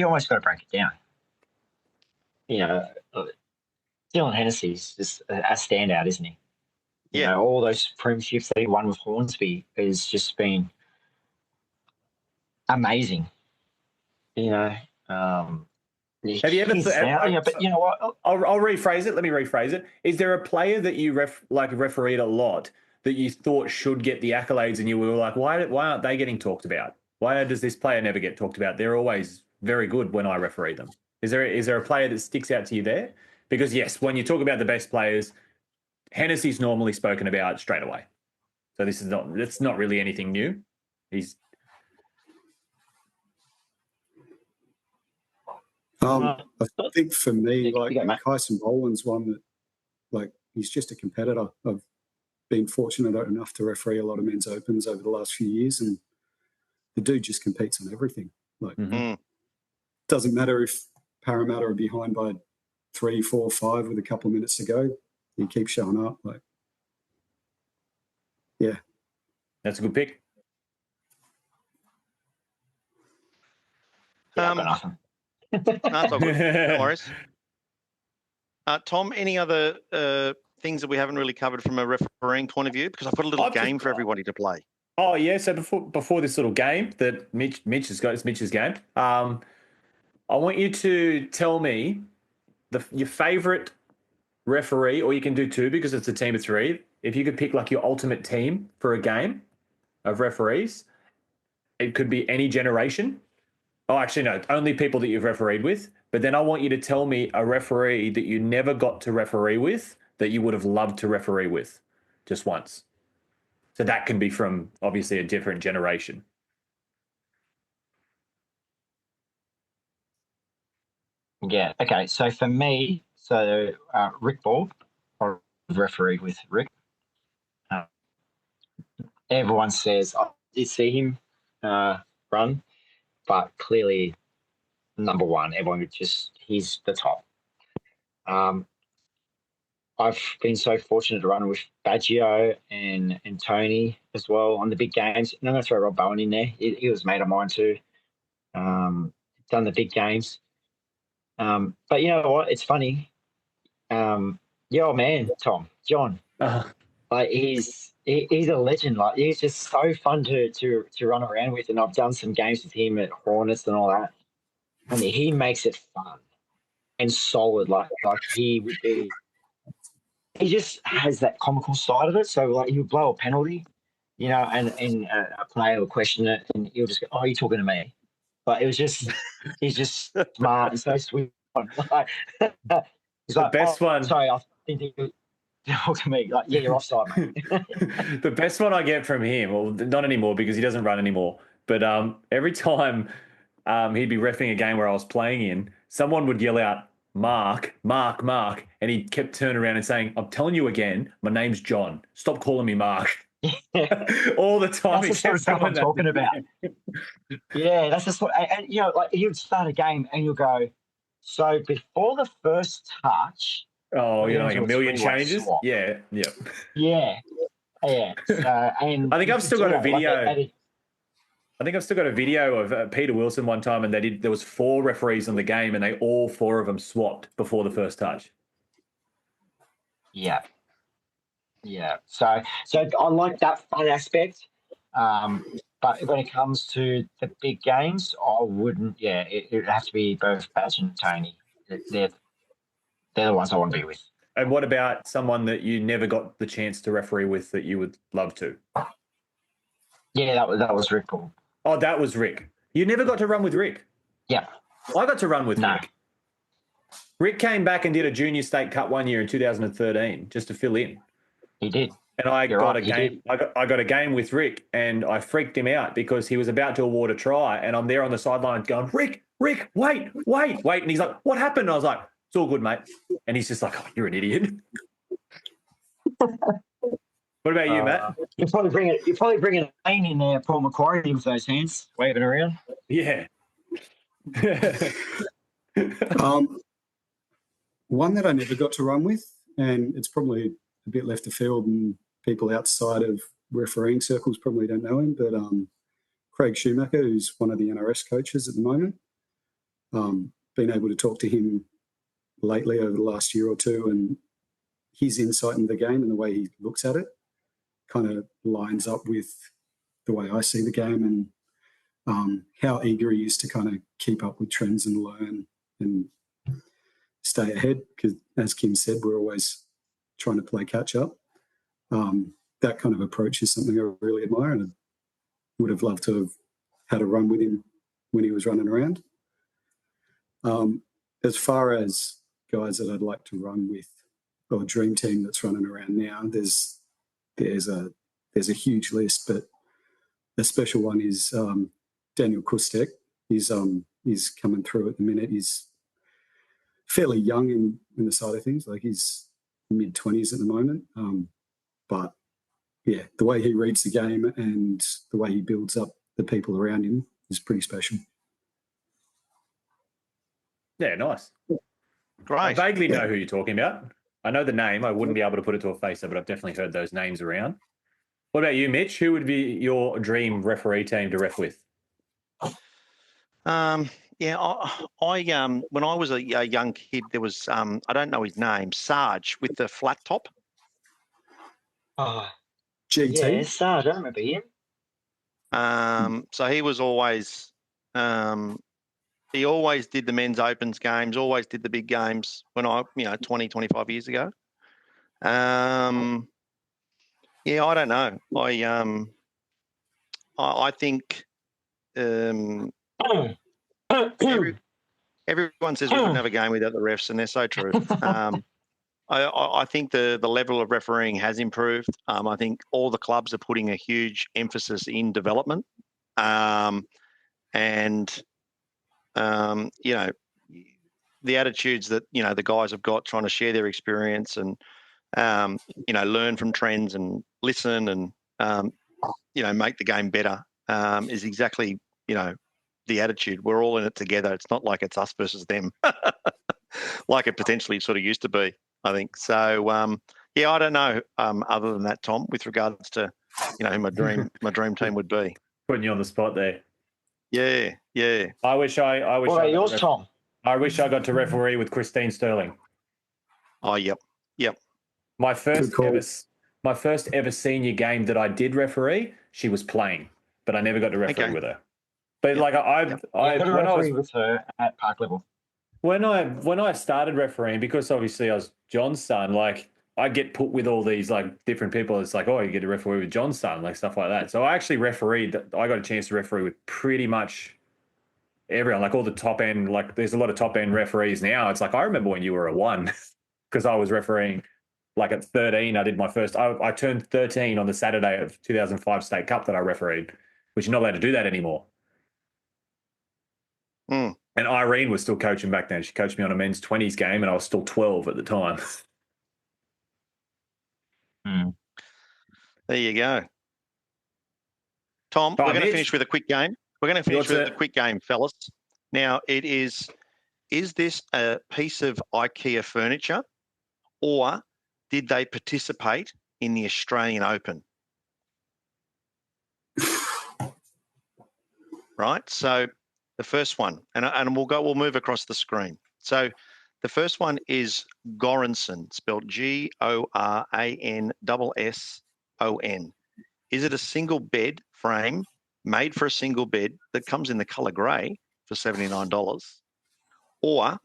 almost got to break it down. Dylan Hennessy's just a standout, isn't he? Yeah. All those premierships that he won with Hornsby has just been amazing. Have you ever but you know what? I'll rephrase it. Let me rephrase it. Is there a player that you refereed a lot that you thought should get the accolades, and you were like, why aren't they getting talked about? Why does this player never get talked about? They're always very good when I referee them. Is there a player that sticks out to you there? Because yes, when you talk about the best players, Hennessy's normally spoken about straight away. So it's not really anything new. I think for me, Kyson Boland's one that, he's just a competitor. I've been fortunate enough to referee a lot of men's opens over the last few years, and the dude just competes on everything. Doesn't matter if Parramatta are behind by 3, 4, 5 with a couple of minutes to go. He keeps showing up. Yeah. That's a good pick. I've got nothing. That's all good. No worries. Tom, any other things that we haven't really covered from a refereeing point of view? Because I've got a little game for everybody to play. Oh yeah. So before this little game that Mitch has got, it's Mitch's game. I want you to tell me your favourite referee, or you can do 2 because it's a team of 3. If you could pick your ultimate team for a game of referees, it could be any generation. Oh, actually, no, only people that you've refereed with. But then I want you to tell me a referee that you never got to referee with that you would have loved to referee with just once. So that can be from, obviously, a different generation. Yeah, okay. So for me, Rick Ball, I refereed with Rick. Everyone says, I did see him run, but clearly number one, everyone he's the top. I've been so fortunate to run with Baggio and Tony as well on the big games. And I'm going to throw Rob Bowen in there. He was a mate of mine too. Done the big games. But you know what? It's funny. Your old man, Tom, John, he's a legend. He's just so fun to run around with. And I've done some games with him at Hornets and all that. I mean, he makes it fun and solid. Like he would be. He just has that comical side of it. So he would blow a penalty, and a player will question it, and he'll just go, "Oh, you're talking to me." But it was just, he's just smart and so sweet. He's the best one. Sorry, I didn't think you talk to me. Yeah, you're offside, mate. The best one I get from him, well, not anymore because he doesn't run anymore. But every time he'd be reffing a game where I was playing in, someone would yell out, "Mark, Mark, Mark," and he kept turning around and saying, "I'm telling you again, my name's John. Stop calling me Mark." All the time. That's the sort of stuff I'm talking about. Yeah, that's just what, and he would start a game and you'll go, so before the first touch. Oh, a million changes? Swap. Yeah. Yeah. And I think I've still got a video. I think I've still got a video of Peter Wilson one time, and there was 4 referees on the game, and all 4 of them swapped before the first touch. Yeah. Yeah. So I like that fun aspect. But when it comes to the big games, I wouldn't. Yeah, it would have to be both Badge and Tony. They're the ones I want to be with. And what about someone that you never got the chance to referee with that you would love to? Yeah, that was Rick Paul. Oh, that was Rick. You never got to run with Rick? Yeah. I got to run with Rick. Rick came back and did a junior state cup one year in 2013 just to fill in. He did. And I got a game with Rick, and I freaked him out because he was about to award a try, and I'm there on the sideline going, Rick, wait. And he's like, what happened? And I was like, it's all good, mate. And he's just like, oh, you're an idiot. What about you, Matt? You're probably bringing a lane in there, Paul Macquarie, with those hands waving around. Yeah. One that I never got to run with, and it's probably a bit left of field, and people outside of refereeing circles probably don't know him, but Craig Schumacher, who's one of the NRS coaches at the moment, been able to talk to him lately over the last year or two, and his insight into the game and the way he looks at it kind of lines up with the way I see the game, and how eager he is to kind of keep up with trends and learn and stay ahead. Because as Kim said, we're always trying to play catch up. That kind of approach is something I really admire, and I would have loved to have had a run with him when he was running around. As far as guys that I'd like to run with, or dream team that's running around now, there's a huge list, but a special one is Daniel Kustek. He's coming through at the minute. He's fairly young in the side of things, like he's mid-20s at the moment. But yeah, the way he reads the game and the way he builds up the people around him is pretty special. Yeah, nice. Great. I vaguely know who you're talking about. I know the name. I wouldn't be able to put it to a face, but I've definitely heard those names around. What about you, Mitch? Who would be your dream referee team to ref with? Yeah, I when I was a young kid, there was I don't know his name, Sarge with the flat top. Oh, GT? yeah, Sarge, I remember him. So he was always he always did the men's opens games, always did the big games when 20, 25 years ago. Yeah, I don't know. I think everyone says we couldn't have a game without the refs, and they're so true. I think the level of refereeing has improved. I think all the clubs are putting a huge emphasis in development, and the attitudes that the guys have got, trying to share their experience and learn from trends and listen and make the game better is exactly the attitude. We're all in it together. It's not like it's us versus them, like it potentially sort of used to be, I think. So I don't know. Other than that, Tom, with regards to who my dream team would be. Putting you on the spot there. Yeah. I wish. What about yours, Tom? I wish I got to referee with Christine Sterling. Oh, yep. My first ever senior game that I did referee, she was playing, but I never got to referee with her. But I got to referee with her at park level. When I started refereeing, because obviously I was John's son, like I get put with all these like different people. It's like, oh, you get to referee with John's son, like stuff like that. So I actually refereed. I got a chance to referee with pretty much everyone, like all the top end. Like there's a lot of top end referees now. It's like I remember when you were a one, because I was refereeing. Like at 13, I did my first. I turned 13 on the Saturday of 2005 State Cup that I refereed, which you're not allowed to do that anymore. And Irene was still coaching back then. She coached me on a men's 20s game, and I was still 12 at the time. There you go. Tom, we're going to finish with a quick game. We're going to finish with a quick game, fellas. Now, it is this a piece of IKEA furniture, or did they participate in the Australian Open? Right. So the first one, and we'll move across the screen. So the first one is Goranson, spelled Goranson. Is it a single bed frame made for a single bed that comes in the colour grey for $79, or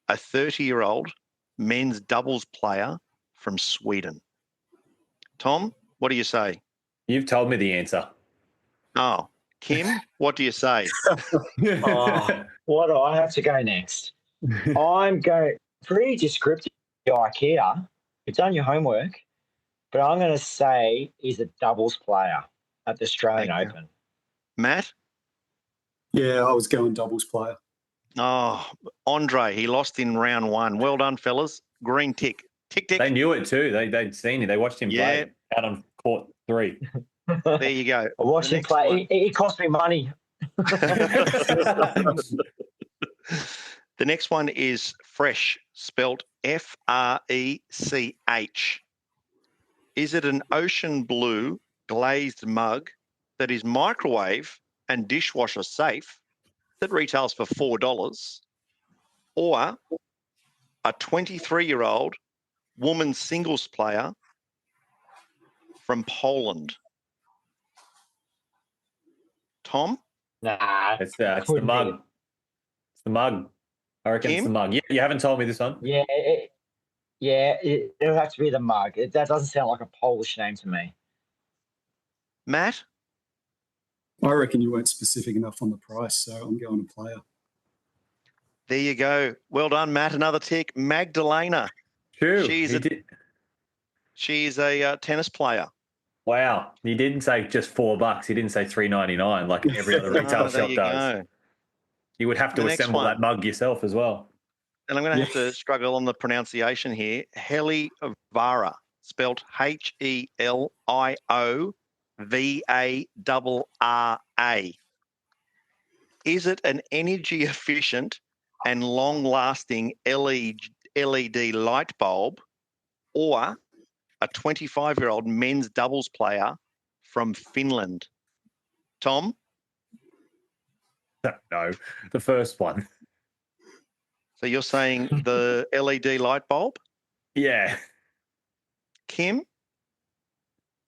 a 30-year-old men's doubles player from Sweden? Tom, what do you say? You've told me the answer. Oh, Kim, what do you say? What do I have to go next? I'm going pretty descriptive to IKEA. You've done your homework, but I'm going to say he's a doubles player at the Australian Open. Matt? Yeah, I was going doubles player. Oh, Andre, he lost in round one. Well done, fellas. Green tick. Tick, tick. They knew it too. They'd seen it. They watched him play out on court 3. There you go. I watched him play. It cost me money. The next one is Fresh, spelt Frech. Is it an ocean blue glazed mug that is microwave and dishwasher safe that retails for $4, or a 23-year-old woman singles player from Poland? Tom? Nah, It's the couldn't mug. be. It's the mug. I reckon it's Kim? the mug. Yeah, you haven't told me this one. Yeah, it'll have to be the mug. That doesn't sound like a Polish name to me. Matt? I reckon you weren't specific enough on the price, so I'm going a player. There you go. Well done, Matt. Another tick. Magdalena. True. She's a tennis player. Wow. He didn't say just $4. He didn't say $3.99 like every other retail there shop you does. go. You would have to The next assemble one. that mug yourself as well. And I'm going to have to struggle on the pronunciation here. Helivara, spelt HELIOVARRA. Is it an energy efficient and long-lasting LED light bulb, or a 25-year-old men's doubles player from Finland? Tom? No, the first one. So you're saying the LED light bulb? Yeah. Kim?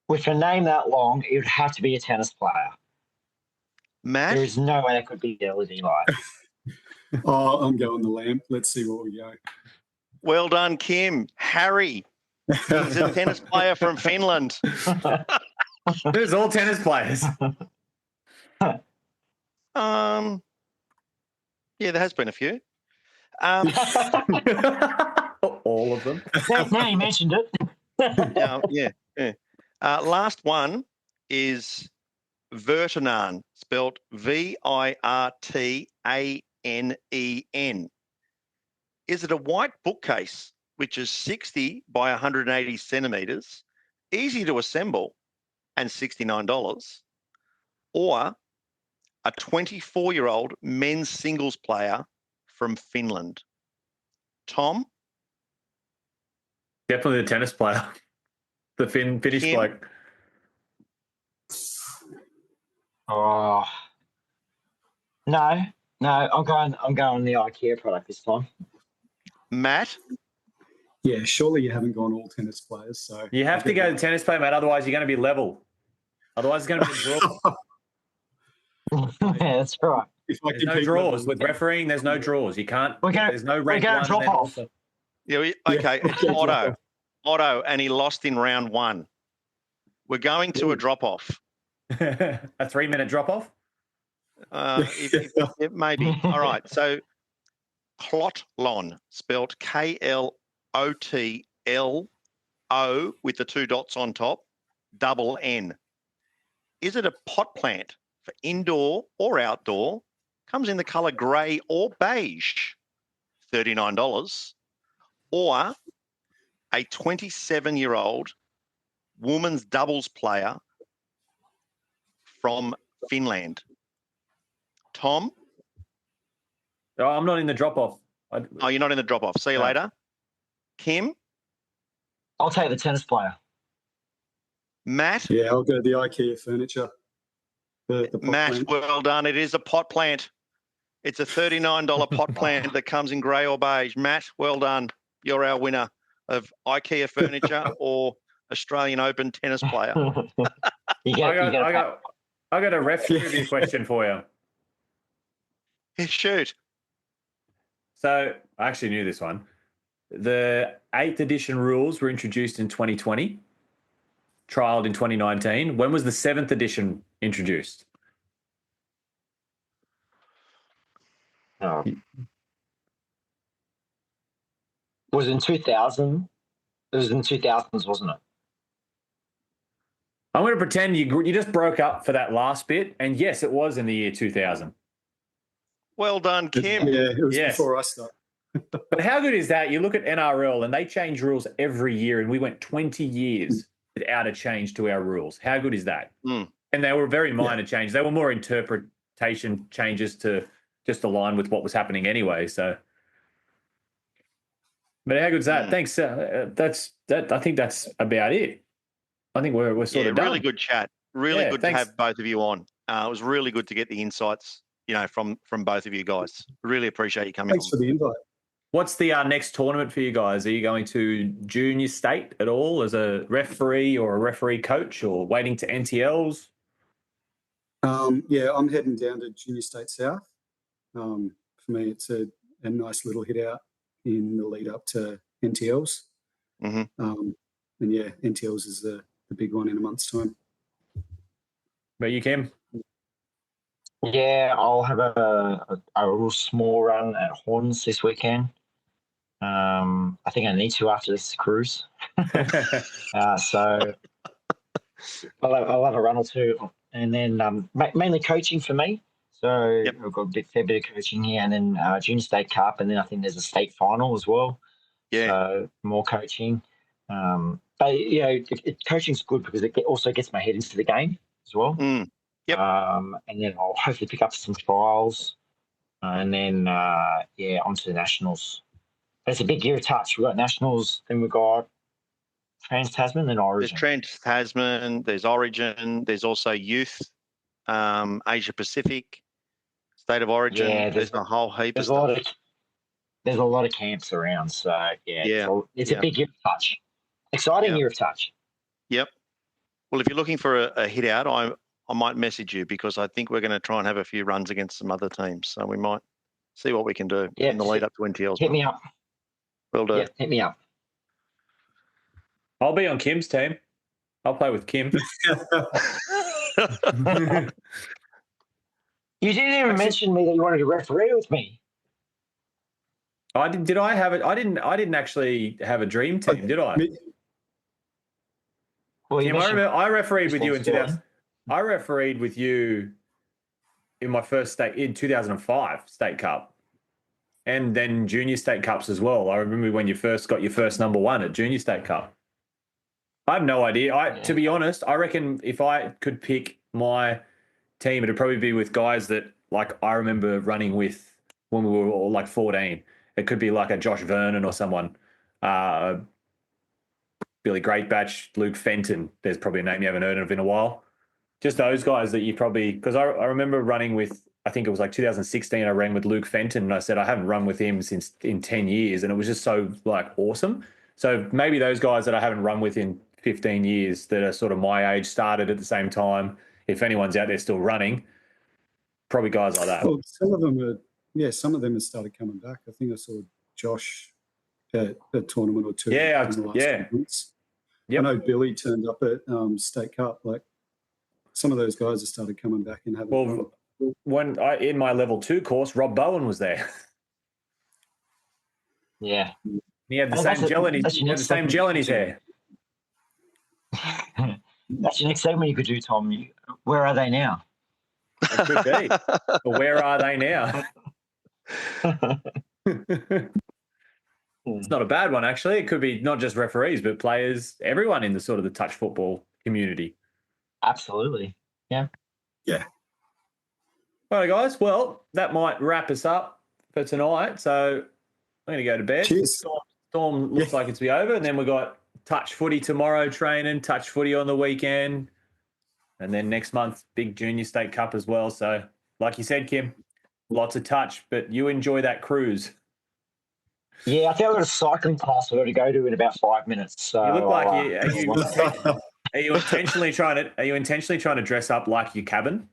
With a name that long, it would have to be a tennis player. Matt? There is no way that could be the LED light. Oh, I'm going the lamp. Let's see what we go. Well done, Kim. Harry. He's a tennis player from Finland. There's all tennis players. Yeah, there has been a few. All of them. Now you mentioned it. Yeah. Last one is Virtanen, spelt VIRTANEN. Is it a white bookcase, which is 60 by 180 centimetres, easy to assemble, and $69, or a 24-year-old men's singles player from Finland? Tom? Definitely the tennis player. The Finnish Kim? bloke. Oh no, I'm going the IKEA product this time. Matt? Yeah, surely you haven't gone all tennis players. So You have to go to the tennis player, mate. Otherwise, you're going to be level. Otherwise, it's going to be a draw. Yeah, that's right. If I There's no compete draws. with With refereeing, there's no draws. You can't. There's no we're rank going one. drop and then off. also- Yeah, okay, it's Otto, and he lost in round one. We're going to a drop-off. A 3-minute drop off. It may be. All right, so Clotlon, spelt KLOTLO with the 2 dots on top, double N. Is it a pot plant for indoor or outdoor? Comes in the colour grey or beige, $39. Or a 27-year-old women's doubles player from Finland? Tom? Oh, I'm not in the drop off. Oh, you're not in the drop-off. See you No. later. Kim? I'll take the tennis player. Matt? Yeah, I'll go the IKEA furniture. The pot Matt, plant. well done. It is a pot plant. It's a $39 pot plant that comes in grey or beige. Matt, well done. You're our winner of IKEA furniture or Australian Open tennis player. I I got a ref trivia question for you. Yeah, shoot. So I actually knew this one. The 8th edition rules were introduced in 2020, trialed in 2019. When was the 7th edition introduced? Was it in 2000? It was in 2000s, wasn't it? I'm going to pretend you just broke up for that last bit. And yes, it was in the year 2000. Well done, Kim. Yeah, it was Yes. before I started. But how good is that? You look at NRL and they change rules every year, and we went 20 years without a change to our rules. How good is that? Mm. And they were very minor changes. They were more interpretation changes to just align with what was happening anyway. So, but how good is that? Thanks. I think that's about it. I think we're sort of done. Really good chat. Really good thanks. to have both of you on. It was really good to get the insights, from both of you guys. Really appreciate you coming Thanks on. for the invite. What's the next tournament for you guys? Are you going to junior state at all as a referee or a referee coach, or waiting to NTLs? Yeah, I'm heading down to Junior State South. For me, it's a nice little hit out in the lead up to NTLs. Mm-hmm. And yeah, NTLs is the big one in a month's time. But you, Kim? Yeah, I'll have a real small run at Horns this weekend. I think I need to after this cruise. So I'll have a run or two, and then mainly coaching for me. So I've got a fair bit of coaching here, and then Junior State Cup, and then I think there's a state final as well. Yeah. So more coaching. But coaching's good because it also gets my head into the game as well. Yep. And then I'll hopefully pick up some trials, and then onto the nationals. But it's a big year of touch. We've got nationals, then we've got Trans-Tasman and Origin. There's Trans-Tasman, there's Origin, there's also youth, Asia Pacific, State of Origin. Yeah, there's a whole heap of stuff. There's a lot of camps around, so it's a big year of touch. Exciting year of touch. Yep. Well, if you're looking for a hit out, I might message you, because I think we're going to try and have a few runs against some other teams. So we might see what we can do in the lead up to NTLs. Hit me up. Will do. Yeah, hit me up. I'll be on Kim's team. I'll play with Kim. You didn't even mention me that you wanted to referee with me. I did. Did I have it? I didn't actually have a dream team, did I? Well, Kim, I refereed with you in 2000. I refereed with you in my first in 2005 State Cup, and then Junior State Cups as well. I remember when you first got your first number one at Junior State Cup. I have no idea. To be honest, I reckon if I could pick my team, it'd probably be with guys that like I remember running with when we were all like 14. It could be like a Josh Vernon or someone. Billy Greatbatch, Luke Fenton. There's probably a name you haven't heard of in a while. Just those guys that you probably, because I remember running with, I think it was like 2016, I ran with Luke Fenton, and I said I haven't run with him since in 10 years, and it was just so like awesome. So maybe those guys that I haven't run with in 15 years that are sort of my age, started at the same time, if anyone's out there still running, probably guys like that. Well, some of them have started coming back. I think I saw Josh at a tournament or two. Yeah, in the last few months. Yep. I know Billy turned up at State Cup. Like some of those guys have started coming back and having. Well, when in my level 2 course, Rob Bowen was there. Yeah, he had the same gel in his hair. That's your next segment you could do, Tom. Where are they now? It could be. But where are they now? It's not a bad one, actually. It could be not just referees, but players, everyone in the sort of the touch football community. Absolutely. Yeah. Yeah. All right, guys. Well, that might wrap us up for tonight. So I'm going to go to bed. Cheers. Storm looks like it's be over. And then we've got touch footy tomorrow training, touch footy on the weekend. And then next month, big Junior State Cup as well. So like you said, Kim, lots of touch, but you enjoy that cruise. Yeah, I think I've got a cycling class I've got to go to in about 5 minutes. So you look like are you intentionally trying to dress up like your cabin?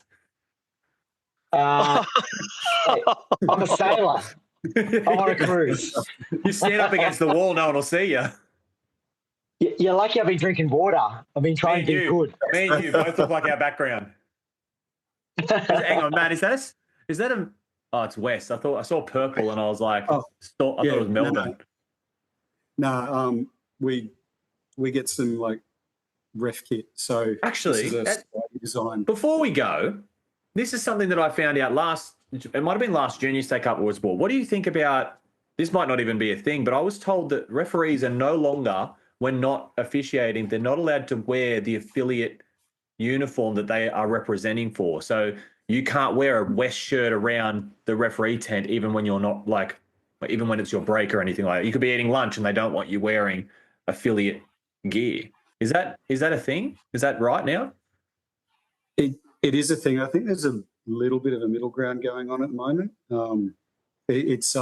I'm a sailor. I'm on a cruise. You stand up against the wall, no one will see you. You're lucky I've been drinking water. I've been trying to be good. Me and you both look like our background. Hang on, Matt, is that a... Oh, it's West. I saw purple and I was like, I thought it was Melbourne. No, we get some like ref kit. So actually, design. Before we go, this is something that I found out it might have been last Junior State Cup or Sport. What do you think about, this might not even be a thing, but I was told that referees are no longer, when not officiating, they're not allowed to wear the affiliate uniform that they are representing for. So you can't wear a West shirt around the referee tent, even when you're not even when it's your break or anything like that. You could be eating lunch and they don't want you wearing affiliate gear. Is that a thing? Is that right now? It is a thing. I think there's a little bit of a middle ground going on at the moment. it's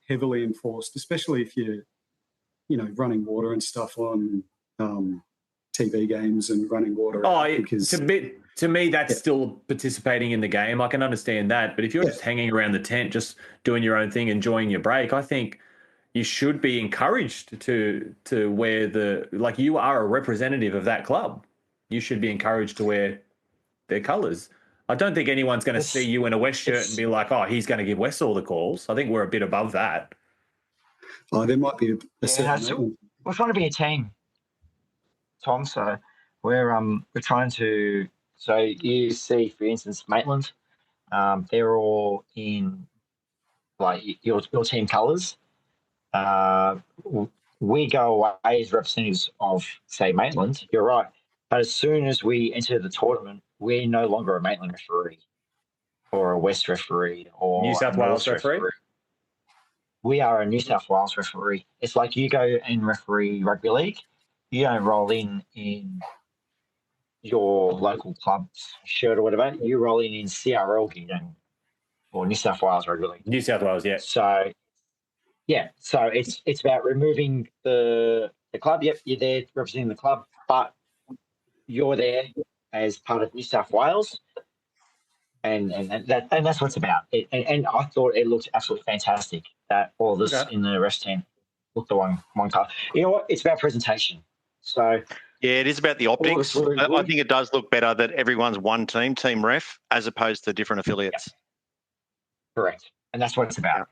heavily enforced, especially if you're, running water and stuff on TV games and running water. Because to me, that's still participating in the game. I can understand that. But if you're just hanging around the tent, just doing your own thing, enjoying your break, I think you should be encouraged to wear you are a representative of that club. You should be encouraged to wear their colours. I don't think anyone's going to see you in a West shirt and be like, oh, he's going to give West all the calls. I think we're a bit above that. Oh, there might be we're trying to be a team, Tom. So we're trying to. So you see, for instance, Maitland, they're all in your team colours. We go away as representatives of, say, Maitland. You're right, but as soon as we enter the tournament, we're no longer a Maitland referee or a West referee or New South Wales referee. We are a New South Wales referee. It's like you go and referee rugby league. You don't roll in your local club's shirt or whatever. You roll in CRL gear or New South Wales rugby league. New South Wales, yeah. So it's about removing the club. Yep, you're there representing the club, but you're there as part of New South Wales. And that's what it's about. And I thought it looked absolutely fantastic that all this in the rest team looked the one colour. You know what? It's about presentation. So yeah, it is about the optics. I think it does look better that everyone's one team ref, as opposed to different affiliates. Yep. Correct, and that's what it's about.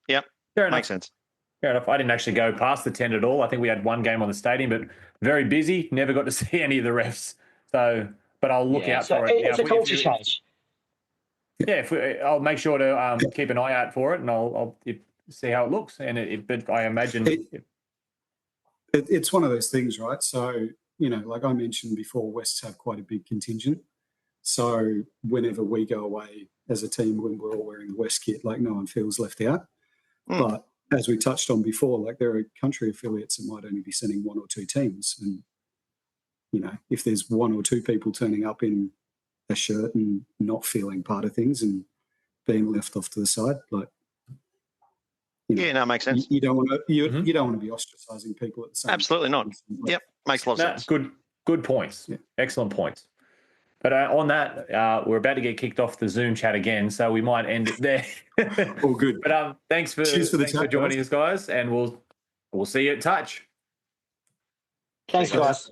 Yep, fair enough. Makes sense. Fair enough. I didn't actually go past the tent at all. I think we had one game on the stadium, but very busy. Never got to see any of the refs. So, but I'll look out for it. It's a culture change. Yeah, I'll make sure to keep an eye out for it, and I'll see how it looks. And but I imagine it's one of those things, right? So like I mentioned before, Wests have quite a big contingent. So whenever we go away as a team, when we're all wearing the West kit, like no one feels left out. But as we touched on before, like there are country affiliates that might only be sending one or two teams, and if there's one or two people turning up in a shirt and not feeling part of things and being left off to the side, makes sense. You don't want to you don't want to be ostracizing people at the same Absolutely time. not. Yep, makes a lot of sense. Good points. Yeah. Excellent points. But on that, we're about to get kicked off the Zoom chat again, so we might end it there. All good. But thanks for joining us, guys, and we'll see you at Touch. Thanks, guys.